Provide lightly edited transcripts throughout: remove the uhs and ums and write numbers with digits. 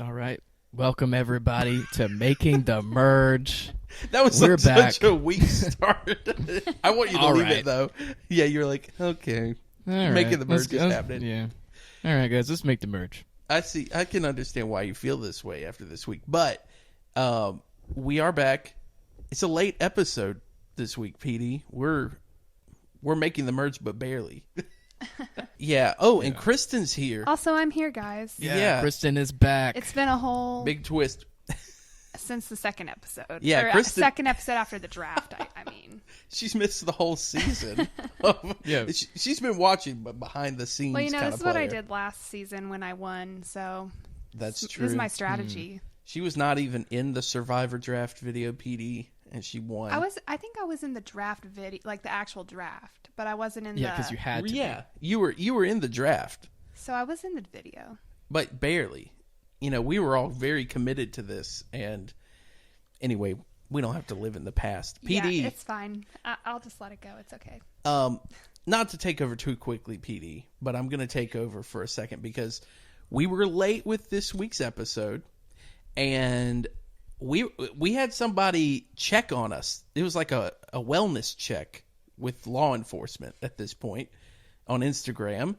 All right. Welcome, everybody, to Making the Merge. That was We're such back. a weak start. I want you to All leave right. it, though. Yeah, you're like, okay. All right. Making the Let's merge is go. happening. Yeah. All right, guys. Let's make the merge. I see. I can understand why you feel this way after this week. But we are back. It's a late episode this week, PD. We're making the merge, but barely. Yeah. Oh, and Kristen's here. Also, I'm here, guys. Yeah. Kristen is back. It's been a whole Big twist. since the second episode. Yeah, or Kristen- second episode after the draft. I mean, She's missed the whole season. Yeah. She's been watching, but behind the scenes. well, kind this of is what I player. did last season when I won. So That's this true. is my strategy. She was not even in the Survivor draft video, PD, and she won. I think I was in the draft video, like the actual draft, but I wasn't in Yeah, the. because you had to. Yeah, you were in the draft, So I was in the video. but barely. You know, we were all very committed to this, and anyway, we don't have to live in the past. PD, Yeah, it's fine. I'll just let it go. It's okay. not to take over too quickly, PD, but I'm going to take over for a second because we were late with this week's episode, and we had somebody check on us. It was like a wellness check with law enforcement at this point on Instagram.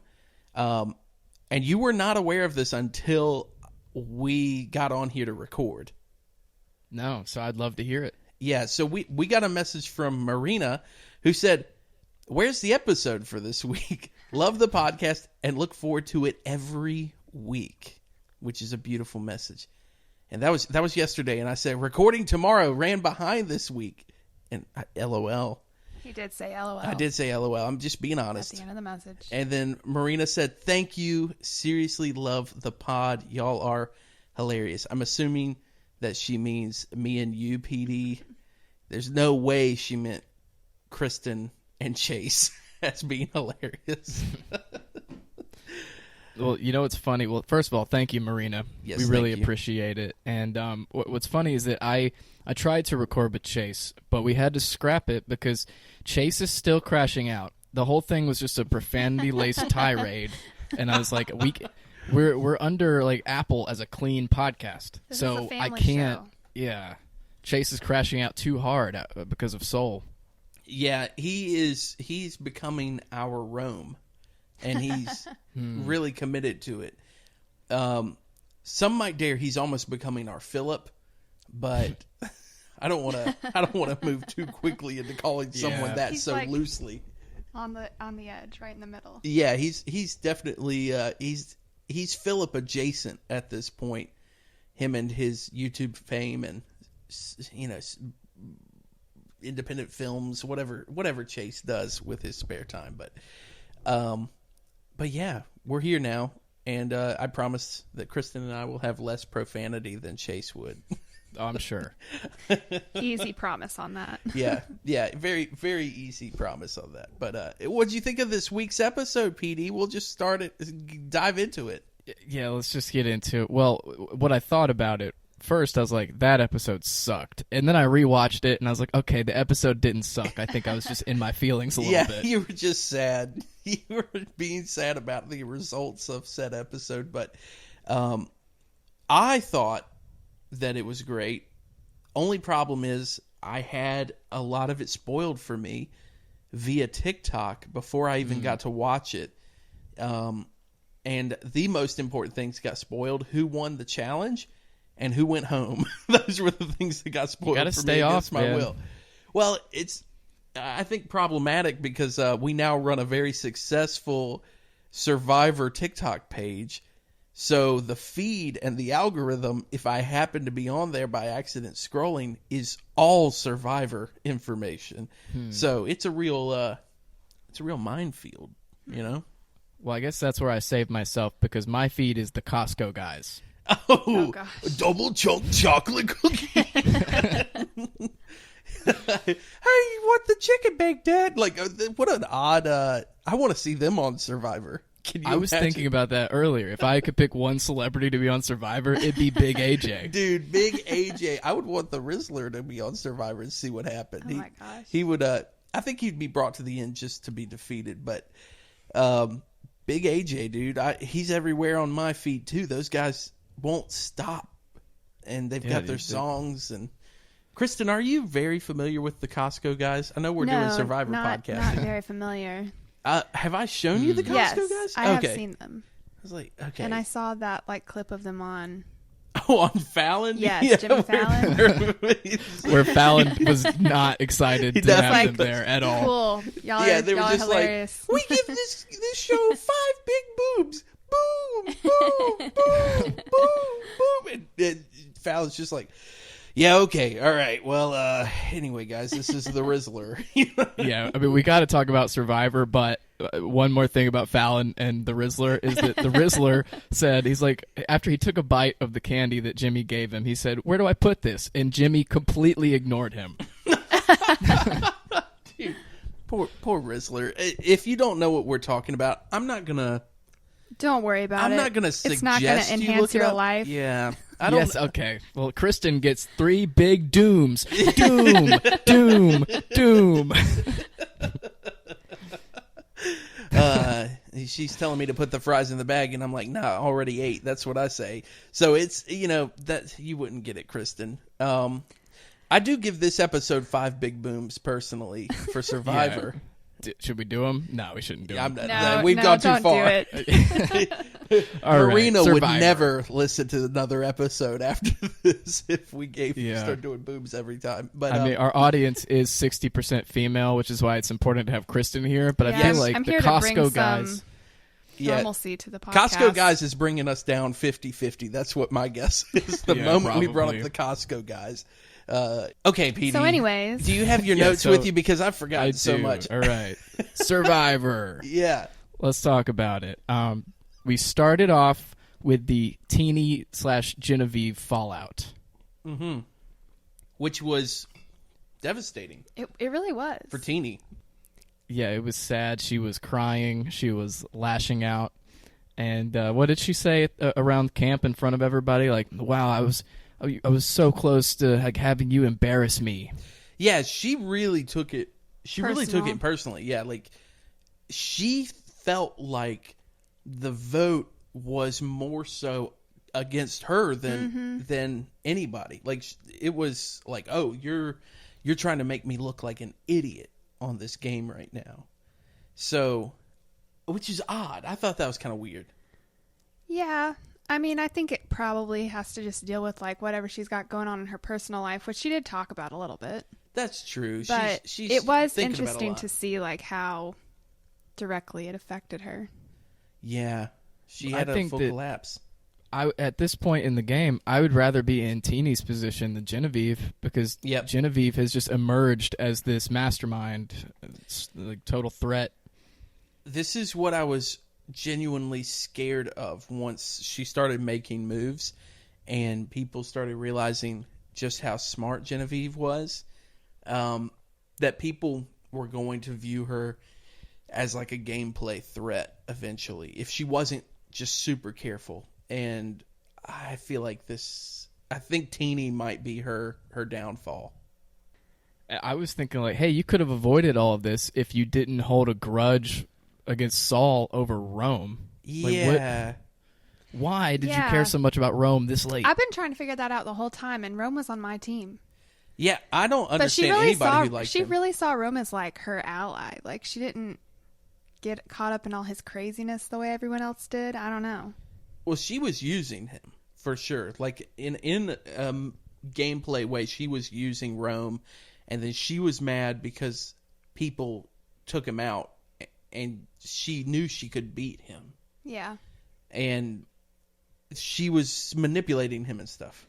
And you were not aware of this until we got on here to record. No, so I'd love to hear it. Yeah, so we got a message from Marina who said, "Where's the episode for this week? Love the podcast and look forward to it every week," which is a beautiful message. And that was yesterday, and I said, "Recording tomorrow, ran behind this week." And LOL. He did say LOL. I did say LOL. I'm just being at honest. the end of the message. And then Marina said, "Thank you. Seriously love the pod. Y'all are hilarious." I'm assuming that she means me and you, PD. There's no way she meant Kristen and Chase as being hilarious. Well, you know what's funny? Well, first of all, thank you, Marina. Yes, we really thank you. appreciate it. And what's funny is that I tried to record with Chase, but we had to scrap it because Chase is still crashing out. The whole thing was just a profanity-laced tirade, and I was like, we're under like Apple as a clean podcast, This so is a I family can't. show. Yeah, Chase is crashing out too hard because of Soul. Yeah, he's becoming our Rome, and he's really committed to it. Some might dare he's almost becoming our Philip, but I don't want to move too quickly into calling someone Yeah. that He's so like- loosely. On the edge, right in the middle. Yeah, he's definitely he's Philip adjacent at this point. Him and his YouTube fame and independent films, whatever Chase does with his spare time. But yeah, we're here now, and I promise that Kristen and I will have less profanity than Chase would. Oh, I'm sure. Easy promise on that. Yeah, very, very easy promise on that. But what did you think of this week's episode, PD? We'll just start it, dive into it. Yeah, let's just get into it. Well, what I thought about it, first I was like, that episode sucked. And then I rewatched it, and I was like, okay, the episode didn't suck. I think I was just in my feelings a little bit. You were just sad. You were being sad about the results of said episode. But I thought that it was great. Only problem is I had a lot of it spoiled for me via TikTok before I even got to watch it. And the most important things got spoiled: who won the challenge and who went home. Those were the things that got spoiled gotta for stay me off, against my man. will. Well, it's I think problematic because we now run a very successful Survivor TikTok page. So the feed and the algorithm, if I happen to be on there by accident scrolling, is all Survivor information. So it's a real minefield, you know? Well, I guess that's where I saved myself because my feed is the Costco guys. Oh, gosh. double chunk chocolate cookie. Hey, you want the chicken bake, Dad? Like, what an odd. I want to see them on Survivor. Can you I was imagine? thinking about that earlier. If I could pick one celebrity to be on Survivor, it'd be Big AJ. Dude, Big AJ. I would want the Rizzler to be on Survivor and see what happened. Oh my gosh. He would. I think he'd be brought to the end just to be defeated. But Big AJ, dude, he's everywhere on my feed too. Those guys won't stop, and they've Yeah, got their songs. And Kristen, are you very familiar with the Costco guys? I know we're doing Survivor not podcasting. very familiar. Have I shown you the Costco Yes, guys? I have seen them. I was like, okay. And I saw that clip of them on. Oh, on Fallon? Yes, Jimmy Fallon. Where Fallon was not excited to does have like them there at all. Cool. Y'all they are, were y'all just are hilarious. like, we give this show 5 big boobs. Boom, boom, boom, boom, boom. And Fallon's just like, yeah, okay, all right. Well, anyway, guys, this is the Rizzler. Yeah, I mean, we got to talk about Survivor, but one more thing about Fallon and the Rizzler is that the Rizzler said, he's like, after he took a bite of the candy that Jimmy gave him, he said, where do I put this? And Jimmy completely ignored him. Dude, poor Rizzler. If you don't know what we're talking about, I'm not going to... Don't worry about it. I'm not going to suggest It's not going to you enhance look it your up. life. Yeah. I don't. Yes, okay. Well, Kristen gets 3 big dooms. Doom, doom, doom. She's telling me to put the fries in the bag, and I'm like, nah, I already ate. That's what I say. So it's, that you wouldn't get it, Kristen. I do give this episode 5 big booms personally for Survivor. Should we do them? No, we shouldn't do them. We've gone too don't far. Do it. All right, Marina would Survivor. never listen to another episode after this if we Yeah. start doing boobs every time. But I mean, our audience is 60% female, which is why it's important to have Kristen here. But I Yeah, feel like I'm the here to bring Costco some guys. normalcy to the podcast. Costco guys is bringing us down 50-50. That's what my guess is. The Yeah, moment we brought up probably. the Costco guys. Okay, Petey. So anyways. do you have your Yeah, notes so with you? Because I've forgotten I so do. much. All right, Survivor. Yeah. Let's talk about it. We started off with the Teeny/Genevieve fallout. Which was devastating It really was. for Teeny. Yeah, it was sad. She was crying. She was lashing out. And what did she say around camp in front of everybody? Like, wow, I was so close to having you embarrass me. Yeah, she really took it. She really took Personal. it personally. Yeah, like she felt like the vote was more so against her than anybody. Like it was like, oh, you're trying to make me look like an idiot on this game right now. So, which is odd. I thought that was kind of weird. Yeah. I mean, I think it probably has to just deal with whatever she's got going on in her personal life, which she did talk about a little bit. That's true. But she's it was thinking about a interesting lot. to see how directly it affected her. Yeah, she I had a think full that- collapse. At this point in the game, I would rather be in Teeny's position than Genevieve because Yep. Genevieve has just emerged as this mastermind, like total threat. This is what I was genuinely scared of once she started making moves and people started realizing just how smart Genevieve was, that people were going to view her as like a gameplay threat eventually if she wasn't just super careful. And I feel like I think Teeny might be her downfall. I was thinking hey, you could have avoided all of this if you didn't hold a grudge against Saul over Rome. Yeah. Why did you Yeah. care so much about Rome this late? I've been trying to figure that out the whole time, and Rome was on my team. Yeah, I don't But she understand really anybody who likes him. really saw Rome as her ally. She didn't get caught up in all his craziness the way everyone else did. I don't know. Well, she was using him for sure. Like in gameplay way, she was using Rome, and then she was mad because people took him out, and she knew she could beat him, Yeah. and she was manipulating him and stuff.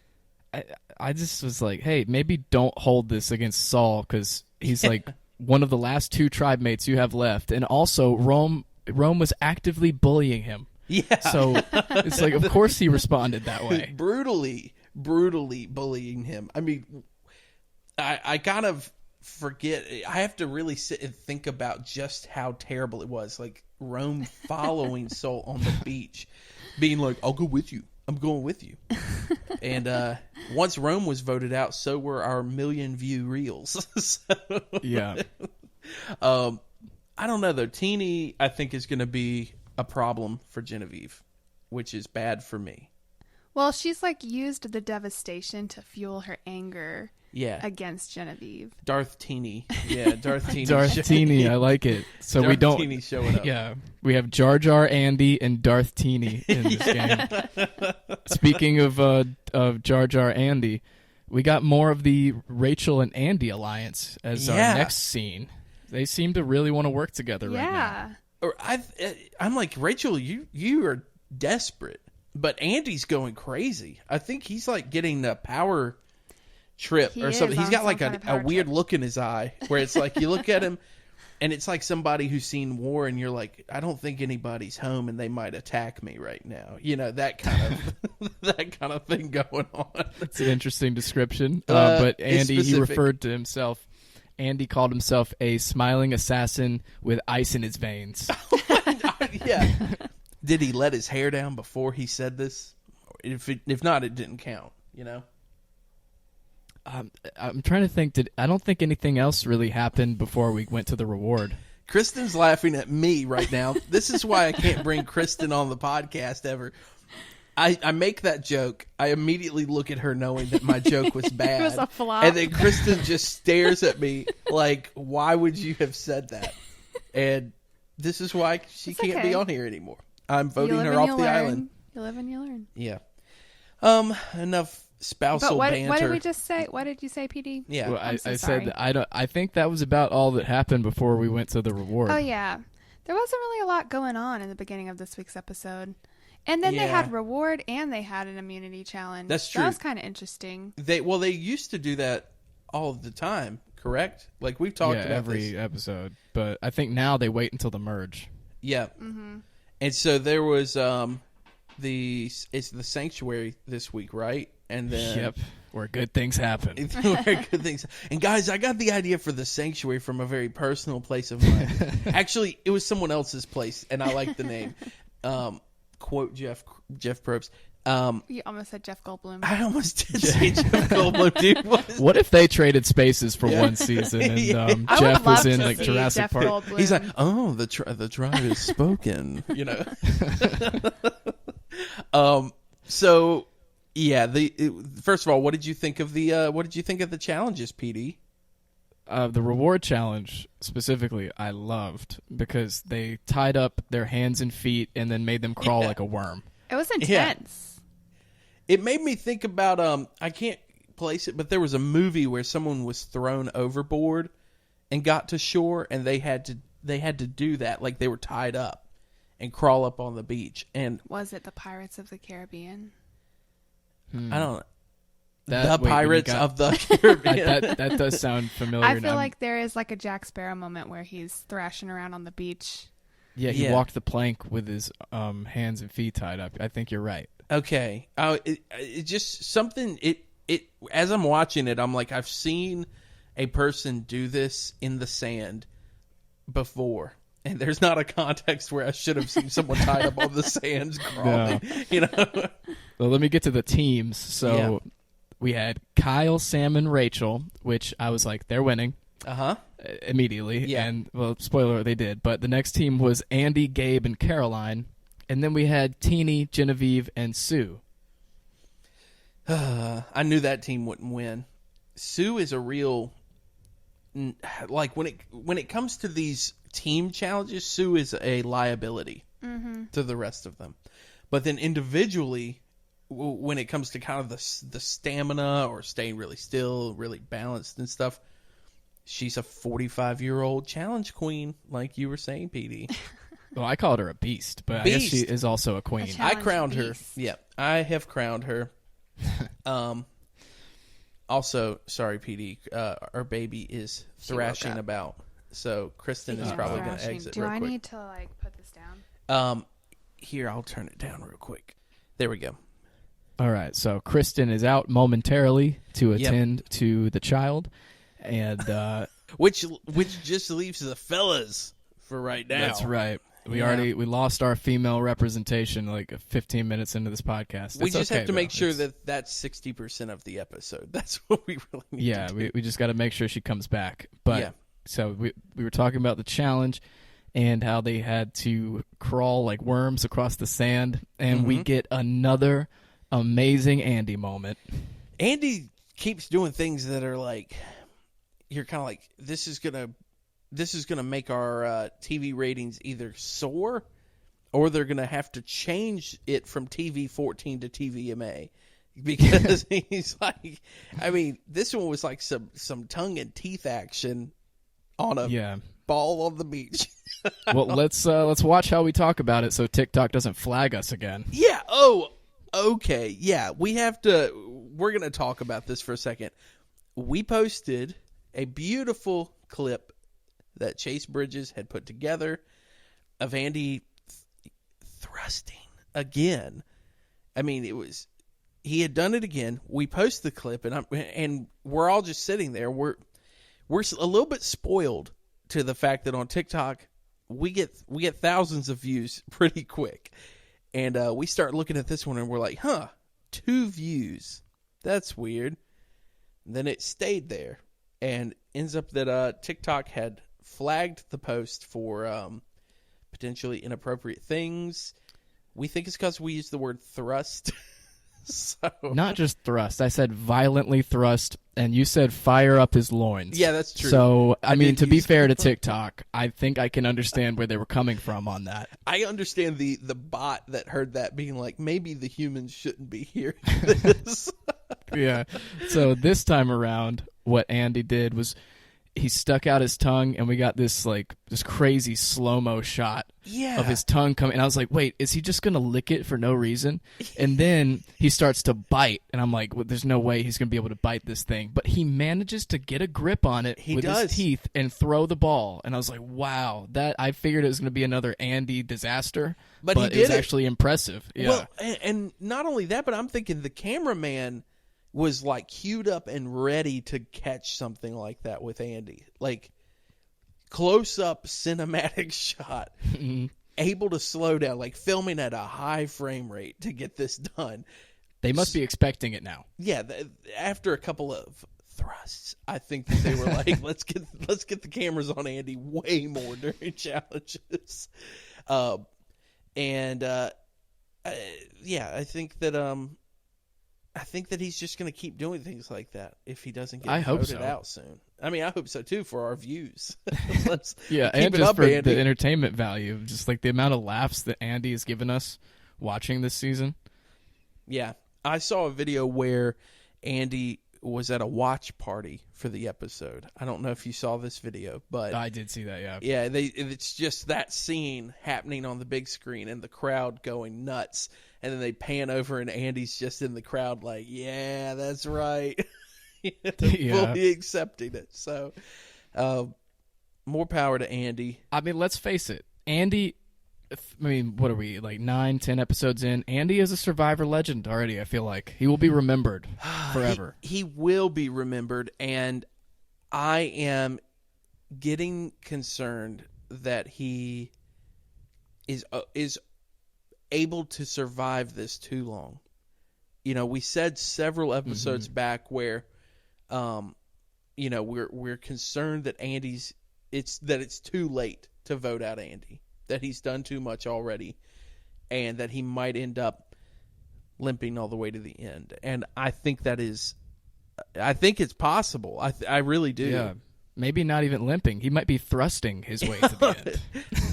I just was like, hey, maybe don't hold this against Saul because he's like one of the last 2 tribe mates you have left, and also Rome was actively bullying him. Yeah. So it's like, of course he responded that way. brutally bullying him. I mean, I kind of forget. I have to really sit and think about just how terrible it was. Like Rome following Saul on the beach, being like, "I'll go with you. I'm going with you." And once Rome was voted out, so were our 1 million view reels. So, Yeah. I don't know though. Teeny, I think, is going to be a problem for Genevieve, which is bad for me. Well, she's like used the devastation to fuel her anger Yeah. against Genevieve. Darth Teeny. Yeah, Darth Teeny. Darth Teeny, I like it. So we Darth don't. Teeny showing up. Yeah, we have Jar Jar Andy and Darth Teeny in this game. Speaking of Jar Jar Andy, we got more of the Rachel and Andy alliance as our next scene. They seem to really want to work together right now. Yeah. Or I'm like, Rachel, you are desperate, but Andy's going crazy. I think he's like getting the power trip He or is something. He's on got some like kind a of power weird trip. look in his eye where it's like you look at him and it's like somebody who's seen war and you're like, I don't think anybody's home and they might attack me right now. You know, that kind of that kind of thing going on. It's an interesting description. But it's Andy, he specific. referred to himself. Andy called himself a smiling assassin with ice in his veins. Yeah. Did he let his hair down before he said this? If not, it didn't count, you know? I'm trying to think. I don't think anything else really happened before we went to the reward. Kristen's laughing at me right now. This is why I can't bring Kristen on the podcast ever. I make that joke. I immediately look at her knowing that my joke was bad. was a flop. And then Kristen just stares at me like, why would you have said that? And this is why she It's can't okay. be on here anymore. I'm You voting live her and off you the learn. island. You live and you learn. Yeah. Enough spousal But what banter. did we just say? What did you say, PD? Yeah. Well, I'm so I sorry. said that I don't. I think that was about all that happened before we went to the reward. Oh, yeah. There wasn't really a lot going on in the beginning of this week's episode. And then they Yeah. had reward and they had an immunity challenge. That's true. That was kind of interesting. They used to do that all the time, correct? Like we've talked yeah, about every this. episode. But I think now they wait until the merge. Yeah. Mm-hmm. And so there was it's the sanctuary this week, right? And then Yep, where good things happen. where good things. And guys, I got the idea for the sanctuary from a very personal place of mine. Actually, it was someone else's place, and I like the name. Quote Jeff Probst. You almost said Jeff Goldblum. I almost did say Jeff Goldblum, dude. What if they traded spaces for Yeah. one season and Yeah. I would Jeff was love in to like see Jurassic Jeff Park? Goldblum. He's like, oh, the tribe is spoken, you know. So yeah, first of all, what did you think of the challenges, PD? The reward challenge specifically, I loved because they tied up their hands and feet and then made them crawl Yeah. like a worm. It was intense. It made me think about I can't place it, but there was a movie where someone was thrown overboard and got to shore, and they had to do that, like they were tied up and crawl up on the beach. And Was it the Pirates of the Caribbean? I don't That- the wait, when you Pirates got- of the Caribbean. that does sound familiar. I and feel I'm- like there is like a Jack Sparrow moment where he's thrashing around on the beach. yeah, he Yeah. walked the plank with his hands and feet tied up. I think you're right. Okay. It just something. It as I'm watching it, I'm like, I've seen a person do this in the sand before, and there's not a context where I should have seen someone tied up on the sands crawling. You know. Well, let me get to the teams. So Yeah. we had Kyle, Sam, and Rachel, which I was like, they're winning immediately. Yeah. And, well, spoiler, they did. But the next team was Andy, Gabe, and Caroline. And then we had Teeny, Genevieve, and Sue. I knew that team wouldn't win. Sue is a real, like when it comes to these team challenges, Sue is a liability to the rest of them. But then individually, when it comes to kind of the stamina or staying really still, really balanced and stuff, she's a 45-year-old challenge queen, like you were saying, PD. Well, I called her a beast, but I guess she Beast. is also a queen. A I Challenge crowned her. beast. Yeah, I have crowned her. Also, sorry, PD, our baby is She woke thrashing up. about. So Kristen is Speaking of probably going to thrashing, exit Do real I quick. need to like put this down? Here, I'll turn it down real quick. There we go. All right, so Kristen is out momentarily to Yep. attend to the child. And Which just leaves the fellas for right now. that's right. We Yeah. we lost our female representation like 15 minutes into this podcast. We It's just okay, have to though. make sure It's- that that's 60% of the episode. That's what we really need Yeah, to do. we just got to make sure she comes back. But Yeah. so we were talking about the challenge and how they had to crawl like worms across the sand, and we get another amazing Andy moment. Andy keeps doing things that are like, you're kind of like, this is gonna make our TV ratings either soar, or they're gonna have to change it from TV 14 to TVMA, because he's like, I mean, this one was like some tongue and teeth action on a ball on the beach. Well, let's watch how we talk about it so TikTok doesn't flag us again. Yeah. Oh, okay. Yeah, we're going to talk about this for a second. We posted a beautiful clip that Chase Bridges had put together of Andy thrusting again. I mean, he had done it again. We post the clip, and we're all just sitting there. We're a little bit spoiled to the fact that on TikTok we get thousands of views pretty quick, and we start looking at this one and we're like, 2 views, that's weird. And then it stayed there, and ends up that TikTok had flagged the post for potentially inappropriate things. We think it's because we used the word thrust. So, not just thrust. I said violently thrust, and you said fire up his loins. Yeah, that's true. So, I mean, to be fair to TikTok, I think I can understand where they were coming from on that. I understand the bot that heard that being like, maybe the humans shouldn't be hearing this. Yeah. So this time around, what Andy did was he stuck out his tongue, and we got this crazy slow-mo shot of his tongue coming. And I was like, wait, is he just going to lick it for no reason? And then he starts to bite, and I'm like, well, there's no way he's going to be able to bite this thing. But he manages to get a grip on it with his teeth and throw the ball. And I was like, wow, I figured it was going to be another Andy disaster, but it was actually impressive. Yeah. Well, and not only that, but I'm thinking the cameraman was like queued up and ready to catch something like that with Andy. Like, close up cinematic shot, able to slow down, like filming at a high frame rate to get this done. They must be expecting it now. Yeah, after a couple of thrusts, I think that they were like, let's get the cameras on Andy way more during challenges. I think that he's just going to keep doing things like that if he doesn't get voted out soon. I mean, I hope so too for our views. And just for the entertainment value, just like the amount of laughs that Andy has given us watching this season. Yeah, I saw a video where Andy was at a watch party for the episode. I don't know if you saw this video, but I did see that. Yeah, yeah. It's just that scene happening on the big screen and the crowd going nuts. And then they pan over, and Andy's just in the crowd like, yeah, that's right. Fully accepting it. So, more power to Andy. I mean, let's face it. Andy, I mean, what are we, like 9, 10 episodes in? Andy is a Survivor legend already, I feel like. He will be remembered forever. He will be remembered, and I am getting concerned that he is able to survive this too long. You know, we said several episodes back where we're concerned that it's too late to vote out Andy, that he's done too much already, and that he might end up limping all the way to the end. And I think it's possible. I really do. Yeah. Maybe not even limping. He might be thrusting his way to the end.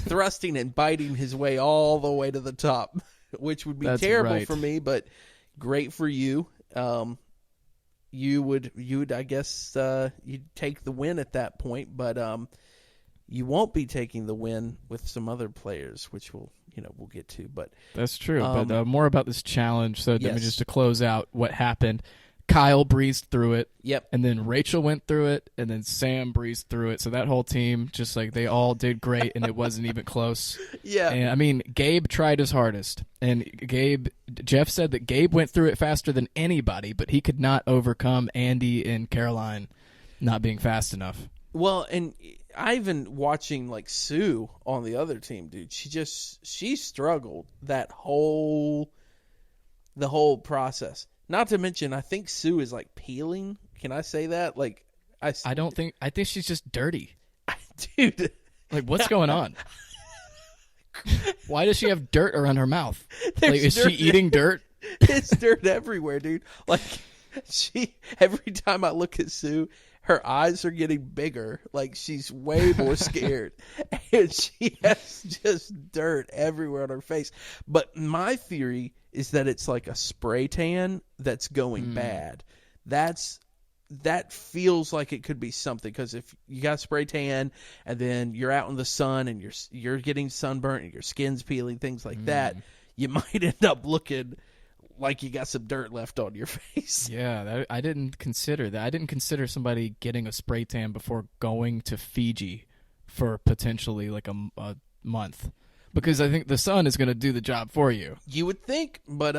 Thrusting and biting his way all the way to the top, which would be terrible for me, but great for you. You would I guess you'd take the win at that point, but you won't be taking the win with some other players, which we'll get to. But that's true. But more about this challenge. So just to close out what happened. Kyle breezed through it. Yep. And then Rachel went through it, and then Sam breezed through it. So that whole team, just like they all did great, and it wasn't even close. Yeah. And I mean, Gabe tried his hardest. And Jeff said that Gabe went through it faster than anybody, but he could not overcome Andy and Caroline not being fast enough. Well, and I've been watching like Sue on the other team, dude. She struggled the whole process. Not to mention, I think Sue is like peeling. Can I say that? Like, I think she's just dirty. Dude. Like, what's going on? Why does she have dirt around her mouth? Like, is she eating dirt? It's dirt everywhere, dude. Like, every time I look at Sue, her eyes are getting bigger. Like, she's way more scared. And she has just dirt everywhere on her face. But my theory is that it's like a spray tan that's going bad. That feels like it could be something, because if you got spray tan and then you're out in the sun and you're getting sunburnt and your skin's peeling, things like that, you might end up looking like you got some dirt left on your face. Yeah, I didn't consider that. I didn't consider somebody getting a spray tan before going to Fiji for potentially like a month, because I think the sun is going to do the job for you. You would think, but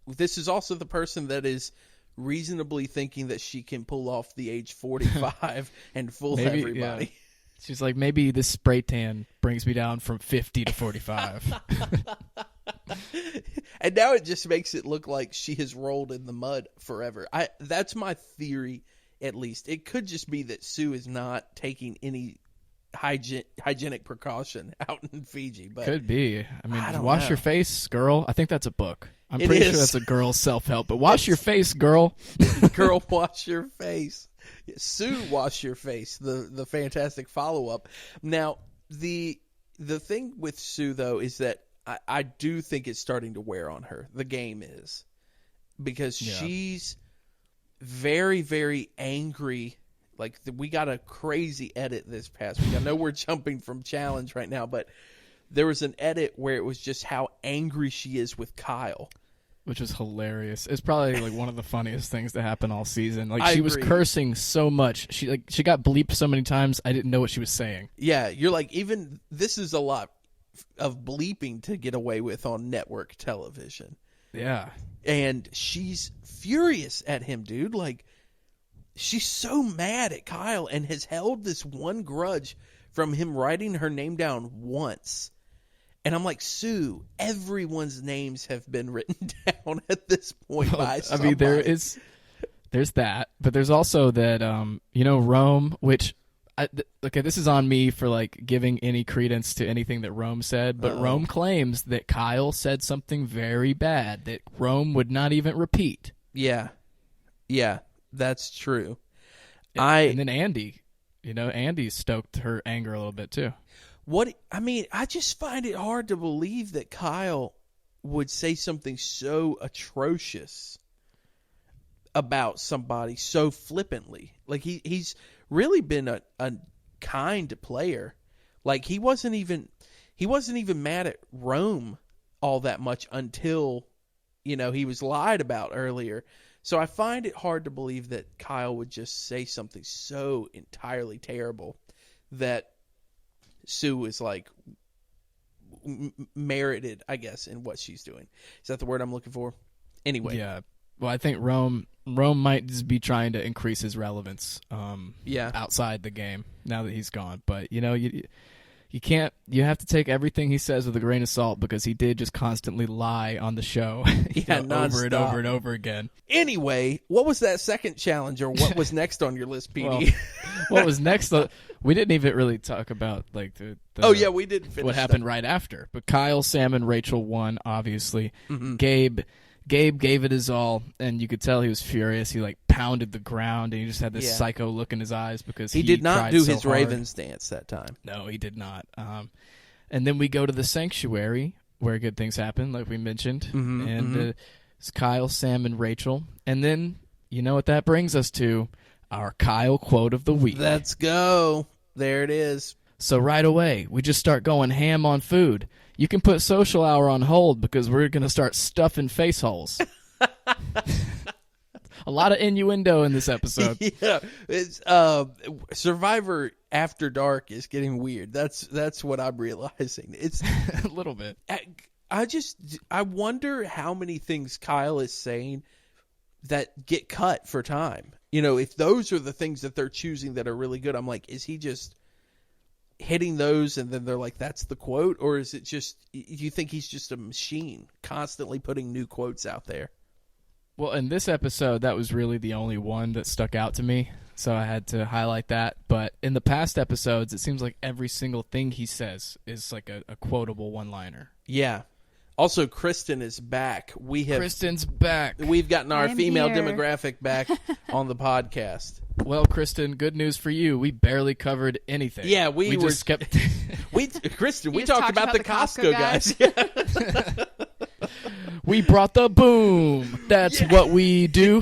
this is also the person that is reasonably thinking that she can pull off the age 45 and fool everybody. Yeah. She's like, maybe this spray tan brings me down from 50 to 45. And now it just makes it look like she has rolled in the mud forever. That's my theory, at least. It could just be that Sue is not taking any hygienic precaution out in Fiji. But could be. I mean, I wash know. your face, girl. I think that's a book. I'm It pretty is. sure that's a girl's self-help. But wash your face, girl. Girl, wash your face. Sue, wash your face. The fantastic follow-up. Now, the thing with Sue, though, is that I do think it's starting to wear on her. The game is. Because she's very, very angry. Like, we got a crazy edit this past week. I know we're jumping from challenge right now, but there was an edit where it was just how angry she is with Kyle. Which is hilarious. It's probably like one of the funniest things to happen all season. Like, I she was agree. cursing so much. She got bleeped so many times, I didn't know what she was saying. Yeah, you're like, even this is a lot of bleeping to get away with on network television. Yeah. And she's furious at him, dude. Like, she's so mad at Kyle and has held this one grudge from him writing her name down once. And I'm like, Sue, everyone's names have been written down at this point by somebody. I mean, there's that, but there's also that, Rome, which, okay, this is on me for like giving any credence to anything that Rome said, but Rome claims that Kyle said something very bad that Rome would not even repeat. Yeah, that's true. And then Andy, Andy stoked her anger a little bit too. I just find it hard to believe that Kyle would say something so atrocious about somebody so flippantly. Like, he's really been a kind player. Like, he wasn't even mad at Rome all that much until, he was lied about earlier. So I find it hard to believe that Kyle would just say something so entirely terrible that Sue is like merited, I guess, in what she's doing. Is that the word I'm looking for? Anyway. Yeah. Well, I think Rome might just be trying to increase his relevance outside the game now that he's gone. But, you can't. You have to take everything he says with a grain of salt, because he did just constantly lie on the show over and over and over again. Anyway, what was that second challenge, or what was next on your list, PD? What was next? We didn't even really talk about like the we didn't finish what happened right after. But Kyle, Sam, and Rachel won, obviously. Mm-hmm. Gabe gave it his all, and you could tell he was furious. He like pounded the ground, and he just had this psycho look in his eyes because he did not tried do so his hard. Ravens dance that time. No, he did not. And then we go to the sanctuary where good things happen, like we mentioned. And it's Kyle, Sam, and Rachel. And then, you know what that brings us to? Our Kyle quote of the week. Let's go. There it is. So right away, we just start going ham on food. You can put social hour on hold because we're going to start stuffing face holes. A lot of innuendo in this episode. Yeah, it's Survivor After Dark is getting weird. That's what I'm realizing. It's A little bit. I wonder how many things Kyle is saying that get cut for time. If those are the things that they're choosing that are really good, I'm like, is he just hitting those and then they're like, that's the quote? Or is it just, you think he's just a machine constantly putting new quotes out there? Well, in this episode, that was really the only one that stuck out to me, so I had to highlight that. But in the past episodes, it seems like every single thing he says is like a quotable one-liner. Yeah. Also, Kristen is back. Kristen's back. We've gotten our I'm female here. demographic back on the podcast. Well, Kristen, good news for you. We barely covered anything. Yeah, we were- just kept. Kristen, we You just talked about the Costco guys. Yeah. We brought the boom. That's what we do.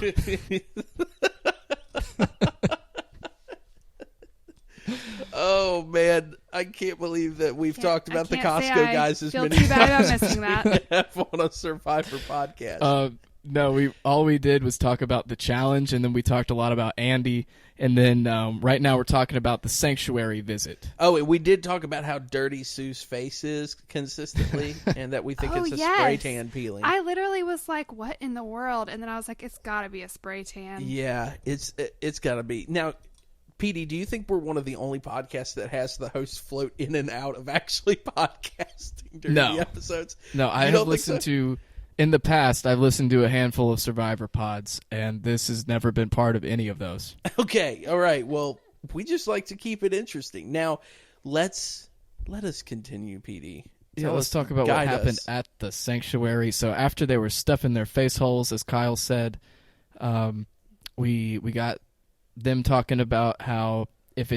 Oh man, I can't believe that we've talked about the can't say Costco I guys as feel many too bad about times missing as that. we have on a Survivor podcast. No, all we did was talk about the challenge, and then we talked a lot about Andy, and then right now we're talking about the sanctuary visit. Oh, and we did talk about how dirty Sue's face is consistently, and that we think Oh, it's a yes. spray tan peeling. I literally was like, what in the world? And then I was like, it's got to be a spray tan. Yeah, it's got to be. Now, PD, do you think we're one of the only podcasts that has the host float in and out of actually podcasting during No. the episodes? No, I You have don't think listened so? to. In the past, I've listened to a handful of Survivor pods, and this has never been part of any of those. Okay, all right. Well, we just like to keep it interesting. Now, let us continue, PD. Yeah, Tell let's us- talk about what guide happened us. at the sanctuary. So after they were stuffing their face holes, as Kyle said, we got them talking about how if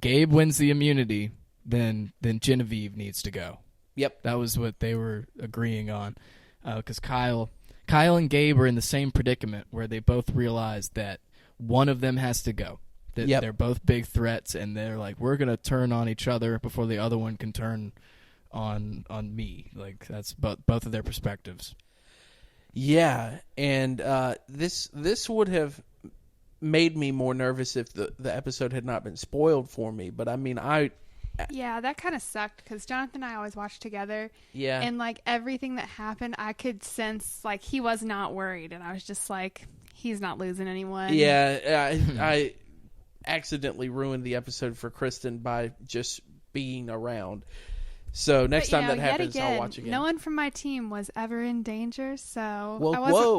Gabe wins the immunity, then Genevieve needs to go. Yep. That was what they were agreeing on, because Kyle and Gabe are in the same predicament where they both realized that one of them has to go. That Yep. they're both big threats, and they're like, we're gonna turn on each other before the other one can turn on me. Like that's both of their perspectives. Yeah, and this would have made me more nervous if the episode had not been spoiled for me. But I mean, Yeah, that kind of sucked because Jonathan and I always watched together. yeah. And like everything that happened, I could sense like he was not worried. And I was just like, he's not losing anyone. Yeah, I accidentally ruined the episode for Kristen by just being around. So next But, time that yet happens, again, I'll watch again. No one from my team was ever in danger, so Well, I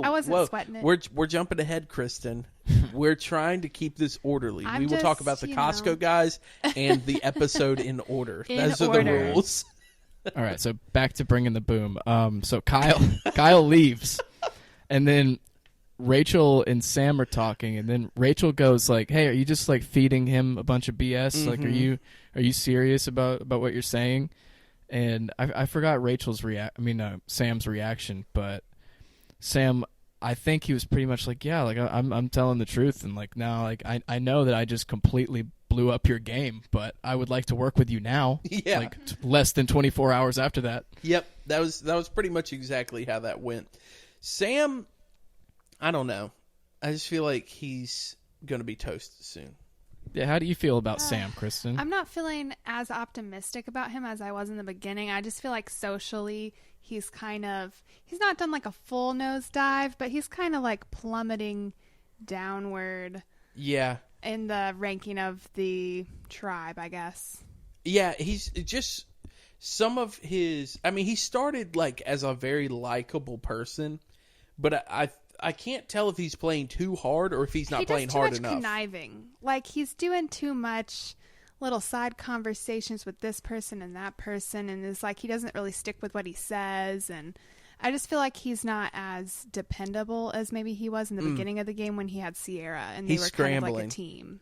wasn't whoa. sweating it. We're jumping ahead, Kristen. We're trying to keep this orderly. I'm We will talk just, about the you Costco know. guys and the episode in order. In Those are order. the rules. All right, so back to bringing the boom. So Kyle leaves, and then Rachel and Sam are talking, and then Rachel goes like, "Hey, are you just like feeding him a bunch of BS? Like, are you serious about what you're saying?" And I forgot Sam's reaction, but Sam, I think he was pretty much like, "Yeah, like I'm telling the truth, and like now, like I know that I just completely blew up your game, but I would like to work with you now." Yeah. like less than 24 hours after that. Yep, that was pretty much exactly how that went. Sam, I don't know. I just feel like he's going to be toasted soon. Yeah, how do you feel about Sam, Kristen? I'm not feeling as optimistic about him as I was in the beginning. I just feel like socially he's not done like a full nosedive, but he's kind of like plummeting downward Yeah. in the ranking of the tribe, I guess. Yeah, he's just some of his. I mean, he started like as a very likable person, but I can't tell if he's playing too hard or if he's not playing hard He does too much enough. conniving. Like he's doing too much little side conversations with this person and that person, and it's like he doesn't really stick with what he says. And I just feel like he's not as dependable as maybe he was in the beginning of the game when he had Sierra and they He's were kind of like scrambling. a team.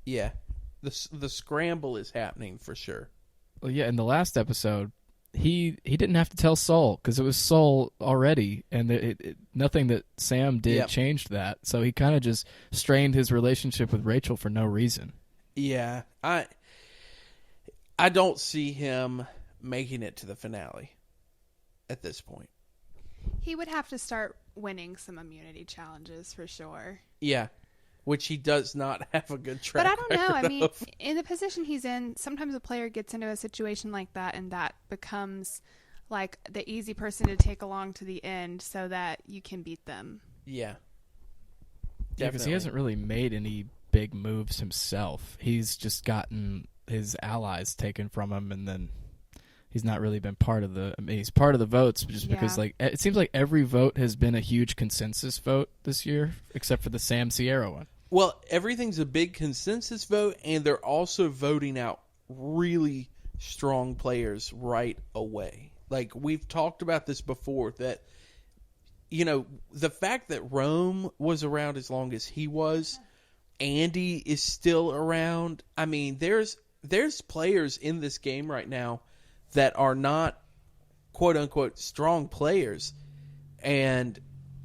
Yeah, the scramble is happening for sure. Well, yeah, in the last episode, he didn't have to tell Saul because it was Saul already, and nothing that Sam did Yep. changed that. So he kind of just strained his relationship with Rachel for no reason. Yeah, I don't see him making it to the finale at this point. He would have to start winning some immunity challenges for sure. Yeah, which he does not have a good track But I don't know. I record mean, of. in the position he's in, sometimes a player gets into a situation like that, and that becomes like the easy person to take along to the end so that you can beat them. Yeah, Yeah, because he hasn't really made any big moves himself. He's just gotten his allies taken from him, and then he's not really been part of the. I mean, he's part of the votes just because, Yeah. like, it seems like every vote has been a huge consensus vote this year, except for the Sam Sierra one. Well, everything's a big consensus vote, and they're also voting out really strong players right away. Like, we've talked about this before, that, you know, the fact that Rome was around as long as he was, Andy is still around. I mean, there's players in this game right now that are not quote unquote strong players, and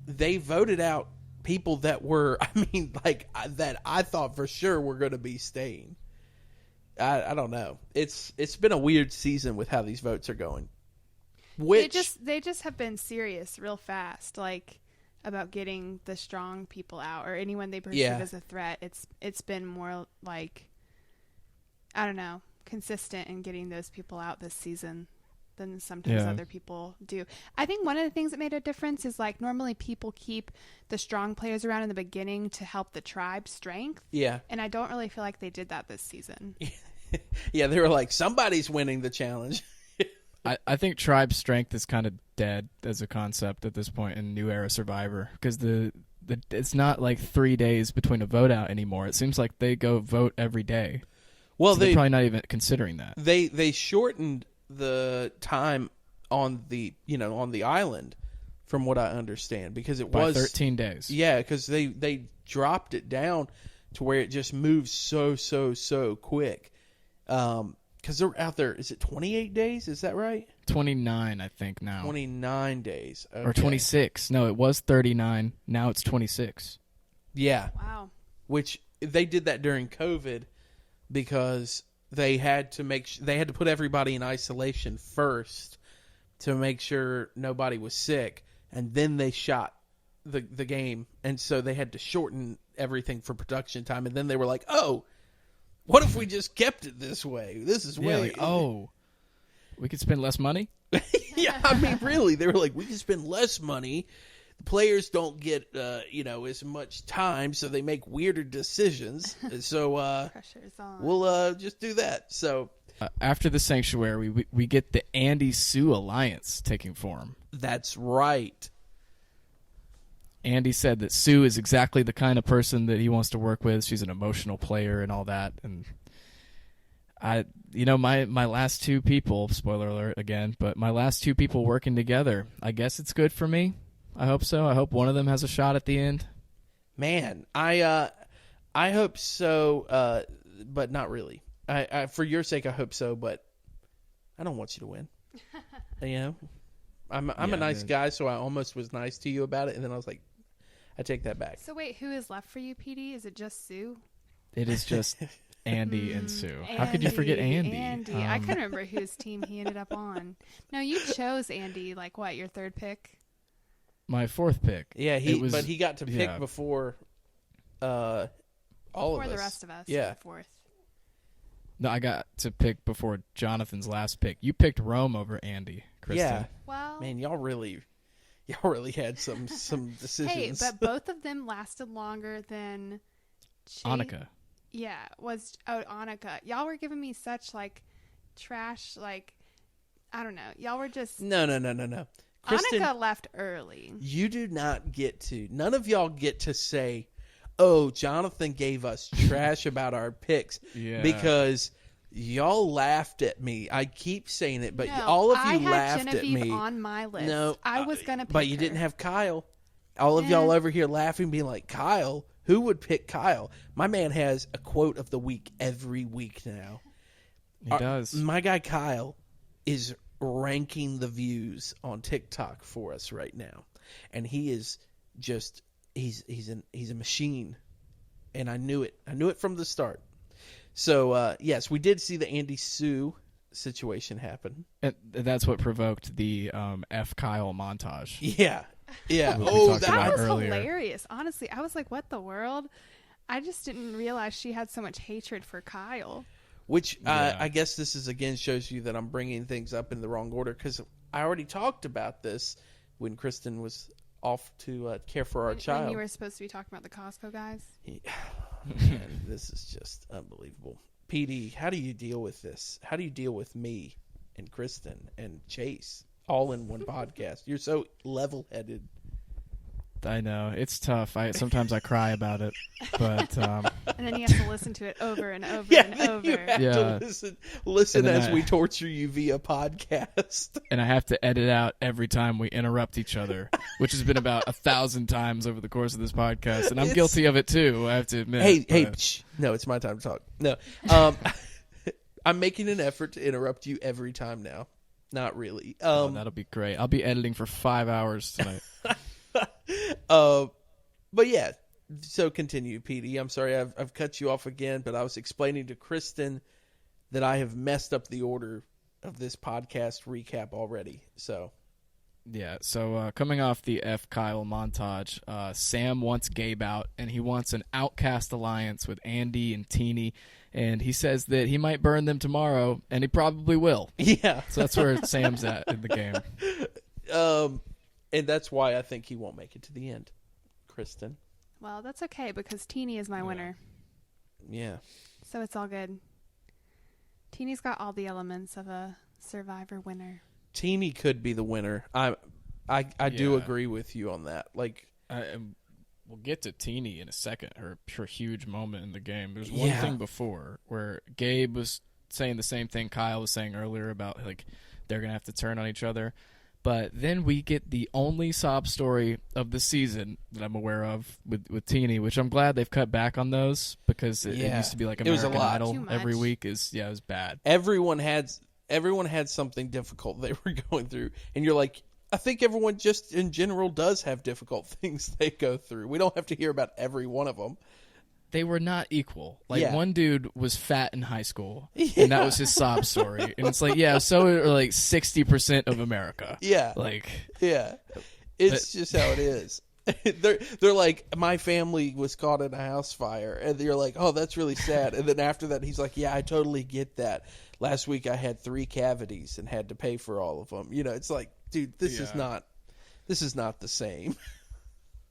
they voted out people that were, I mean, like, that I thought for sure were going to be staying. I don't know. It's been a weird season with how these votes are going. They just have been serious real fast, like, about getting the strong people out or anyone they perceive as a threat. It's been more like, I don't know, consistent in getting those people out this season than sometimes other people do. I think one of the things that made a difference is, like, normally people keep the strong players around in the beginning to help the tribe's strength. Yeah. And I don't really feel like they did that this season. Yeah, they were like, somebody's winning the challenge. I think tribe strength is kind of dead as a concept at this point in New Era Survivor, because it's not like 3 days between a vote out anymore. It seems like they go vote every day. Well, so they're probably not even considering that. They shortened the time on the island, from what I understand, because it was 13 days. Yeah, because they dropped it down to where it just moves so quick. Because they're out there, is it 28 days? Is that right? 29, I think, now. 29 days. Okay. Or 26. No, it was 39. Now it's 26. Yeah. Wow. Which they did that during COVID because they had to put everybody in isolation first to make sure nobody was sick, and then they shot the game, and so they had to shorten everything for production time, and then they were like, oh, what if we just kept it this way? This is way... we could spend less money? Yeah, I mean, really. They were like, we can spend less money. The players don't get, as much time, so they make weirder decisions. So Pressure's on. we'll just do that. So after the Sanctuary, we get the Andy-Sue alliance taking form. that's right. Andy said that Sue is exactly the kind of person that he wants to work with. She's an emotional player and all that. And my last two people, spoiler alert again, but my last two people working together, I guess it's good for me. I hope so. I hope one of them has a shot at the end. Man, I hope so, but not really. I for your sake, I hope so, but I don't want you to win. I'm a nice guy, so I almost was nice to you about it, and then I was like, I take that back. So wait, who is left for you, PD? Is it just Sue? It is just Andy and Sue. How could you forget Andy? Andy. I couldn't remember whose team he ended up on. No, you chose Andy, like what, your third pick? My fourth pick. Yeah, but he got to pick before all before of us. the rest of us. Yeah. Fourth. No, I got to pick before Jonathan's last pick. You picked Rome over Andy, Kristen. Yeah. Well, Man, y'all really had some decisions. hey, but both of them lasted longer than Annika. Yeah, Annika. Y'all were giving me such, like, trash, like, I don't know. Y'all were just... No. Kristen, Annika left early. You do not get to... None of y'all get to say, oh, Jonathan gave us trash about our picks. Yeah. Because y'all laughed at me. I keep saying it, but No, all of you I laughed had Genevieve at me. on my list. No, I was going to pick But you her. didn't have Kyle. All of y'all over here laughing, being like, Kyle? Who would pick Kyle? My man has a quote of the week every week now. He does. My guy Kyle is ranking the views on TikTok for us right now, and he is just he's a machine, and I knew it from the start. So yes, we did see the Andy Sue situation happen. And that's what provoked the F Kyle montage. Yeah. We That talked about was earlier. hilarious. Honestly, I was like, what the world? I just didn't realize she had so much hatred for Kyle. Which Yeah. I guess this is again shows you that I'm bringing things up in the wrong order, because I already talked about this when Kristen was off to care for our child. When you were supposed to be talking about the Costco guys. Man, this is just unbelievable. PD, how do you deal with this? How do you deal with me and Kristen and Chase all in one podcast? You're so level-headed. I know it's tough. Sometimes I cry about it, but And then you have to listen to it over and over Yeah, and over. you have Yeah. to listen And then as I- we torture you via podcast. and I have to edit out every time we interrupt each other, which has been about 1,000 times over the course of this podcast, and I'm It's- guilty of it too. I have to admit. Hey, but- shh. No, it's my time to talk. No, I'm making an effort to interrupt you every time now. Not really. that'll be great. I'll be editing for 5 hours tonight. But yeah, so continue, Petey. I'm sorry I've cut you off again, but I was explaining to Kristen that I have messed up the order of this podcast recap already. So Yeah, so coming off the F. Kyle montage, Sam wants Gabe out, and he wants an outcast alliance with Andy and Teeny, and he says that he might burn them tomorrow, and he probably will. yeah, So that's where Sam's at in the game. and that's why I think he won't make it to the end, Kristen. Well, that's okay because Teeny is my winner. Yeah. So it's all good. Teeny's got all the elements of a Survivor winner. Teeny could be the winner. I do Yeah. agree with you on that. Like, We'll get to Teeny in a second, her huge moment in the game. There's one Yeah. thing before where Gabe was saying the same thing Kyle was saying earlier about, like, they're going to have to turn on each other. But then we get the only sob story of the season that I'm aware of with Teeny, which I'm glad they've cut back on those because it used to be like It was a American lot. Idol Too much. every week. It was bad. everyone had something difficult they were going through, and you're like, I think everyone just in general does have difficult things they go through. We don't have to hear about every one of them. They were not equal. Like, Yeah. one dude was fat in high school, and that was his sob story. And it's like, yeah, so are like 60% of America. Yeah, Like, yeah, it's just how it is. They're like, my family was caught in a house fire, and you're like, oh, that's really sad. And then after that, he's like, yeah, I totally get that. Last week I had 3 cavities and had to pay for all of them. You know, it's like, dude, this is not the same.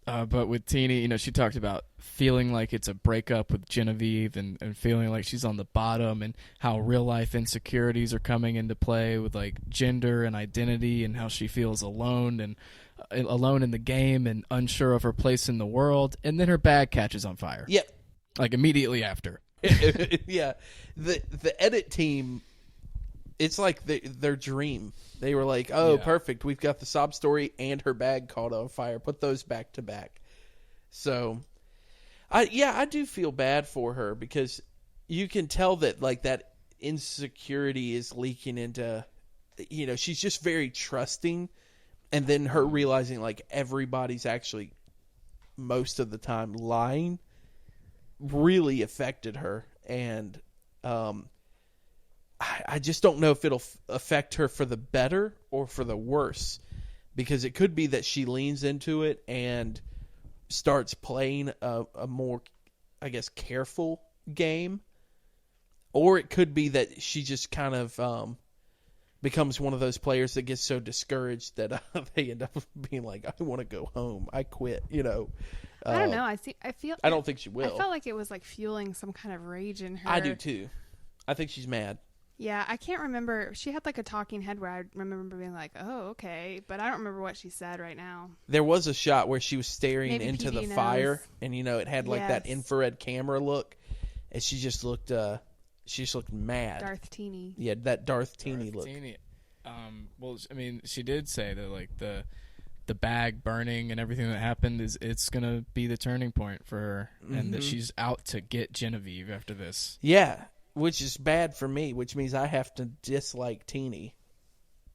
but with Teeny, she talked about feeling like it's a breakup with Genevieve and feeling like she's on the bottom, and how real life insecurities are coming into play with like gender and identity, and how she feels alone and alone in the game and unsure of her place in the world. And then her bag catches on fire. Yeah, Like immediately after. yeah. The edit team, it's like their dream. They were like, oh, Yeah. perfect. We've got the sob story and her bag caught on fire. Put those back to back. So, I do feel bad for her because you can tell that like that insecurity is leaking into, she's just very trusting. And then her realizing like everybody's actually most of the time lying really affected her. And I just don't know if it'll affect her for the better or for the worse, because it could be that she leans into it and starts playing a more, I guess, careful game, or it could be that she just kind of becomes one of those players that gets so discouraged that they end up being like, I want to go home, I quit. I don't know. I don't think she will. I felt like it was like fueling some kind of rage in her. I do too. I think she's mad. Yeah, I can't remember. She had like a talking head where I remember being like, "Oh, okay," but I don't remember what she said right now. There was a shot where she was staring Maybe into the PD knows. fire, and it had like that Yes. infrared camera look, and she just looked mad. Darth Teeny. Yeah, that Darth Teeny look. Teeny. Well, I mean, she did say that like the bag burning and everything that happened it's gonna be the turning point for her, and that she's out to get Genevieve after this. Yeah, which is bad for me, which means I have to dislike Teeny.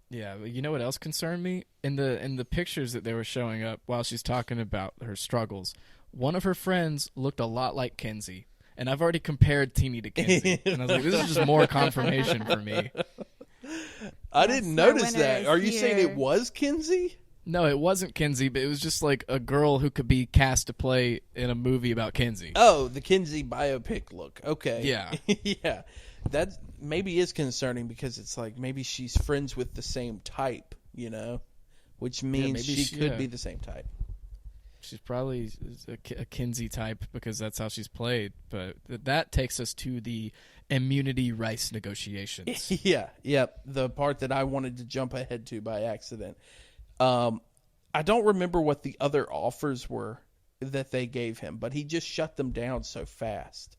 Yeah, but you know what else concerned me? In the pictures that they were showing up while she's talking about her struggles, one of her friends looked a lot like Kenzie. And I've already compared Teeny to Kenzie. And I was like, this is just more confirmation for me. I Yes, didn't my notice winner that. is Are you saying here. it was Kenzie? No, it wasn't Kenzie, but it was just like a girl who could be cast to play in a movie about Kenzie. Oh, the Kenzie biopic look. Okay. Yeah. Yeah. That maybe is concerning because it's like maybe she's friends with the same type, which means maybe she could yeah. be the same type. She's probably a Kenzie type because that's how she's played. But that takes us to the immunity rights negotiations. Yeah. The part that I wanted to jump ahead to by accident. I don't remember what the other offers were that they gave him, but he just shut them down so fast.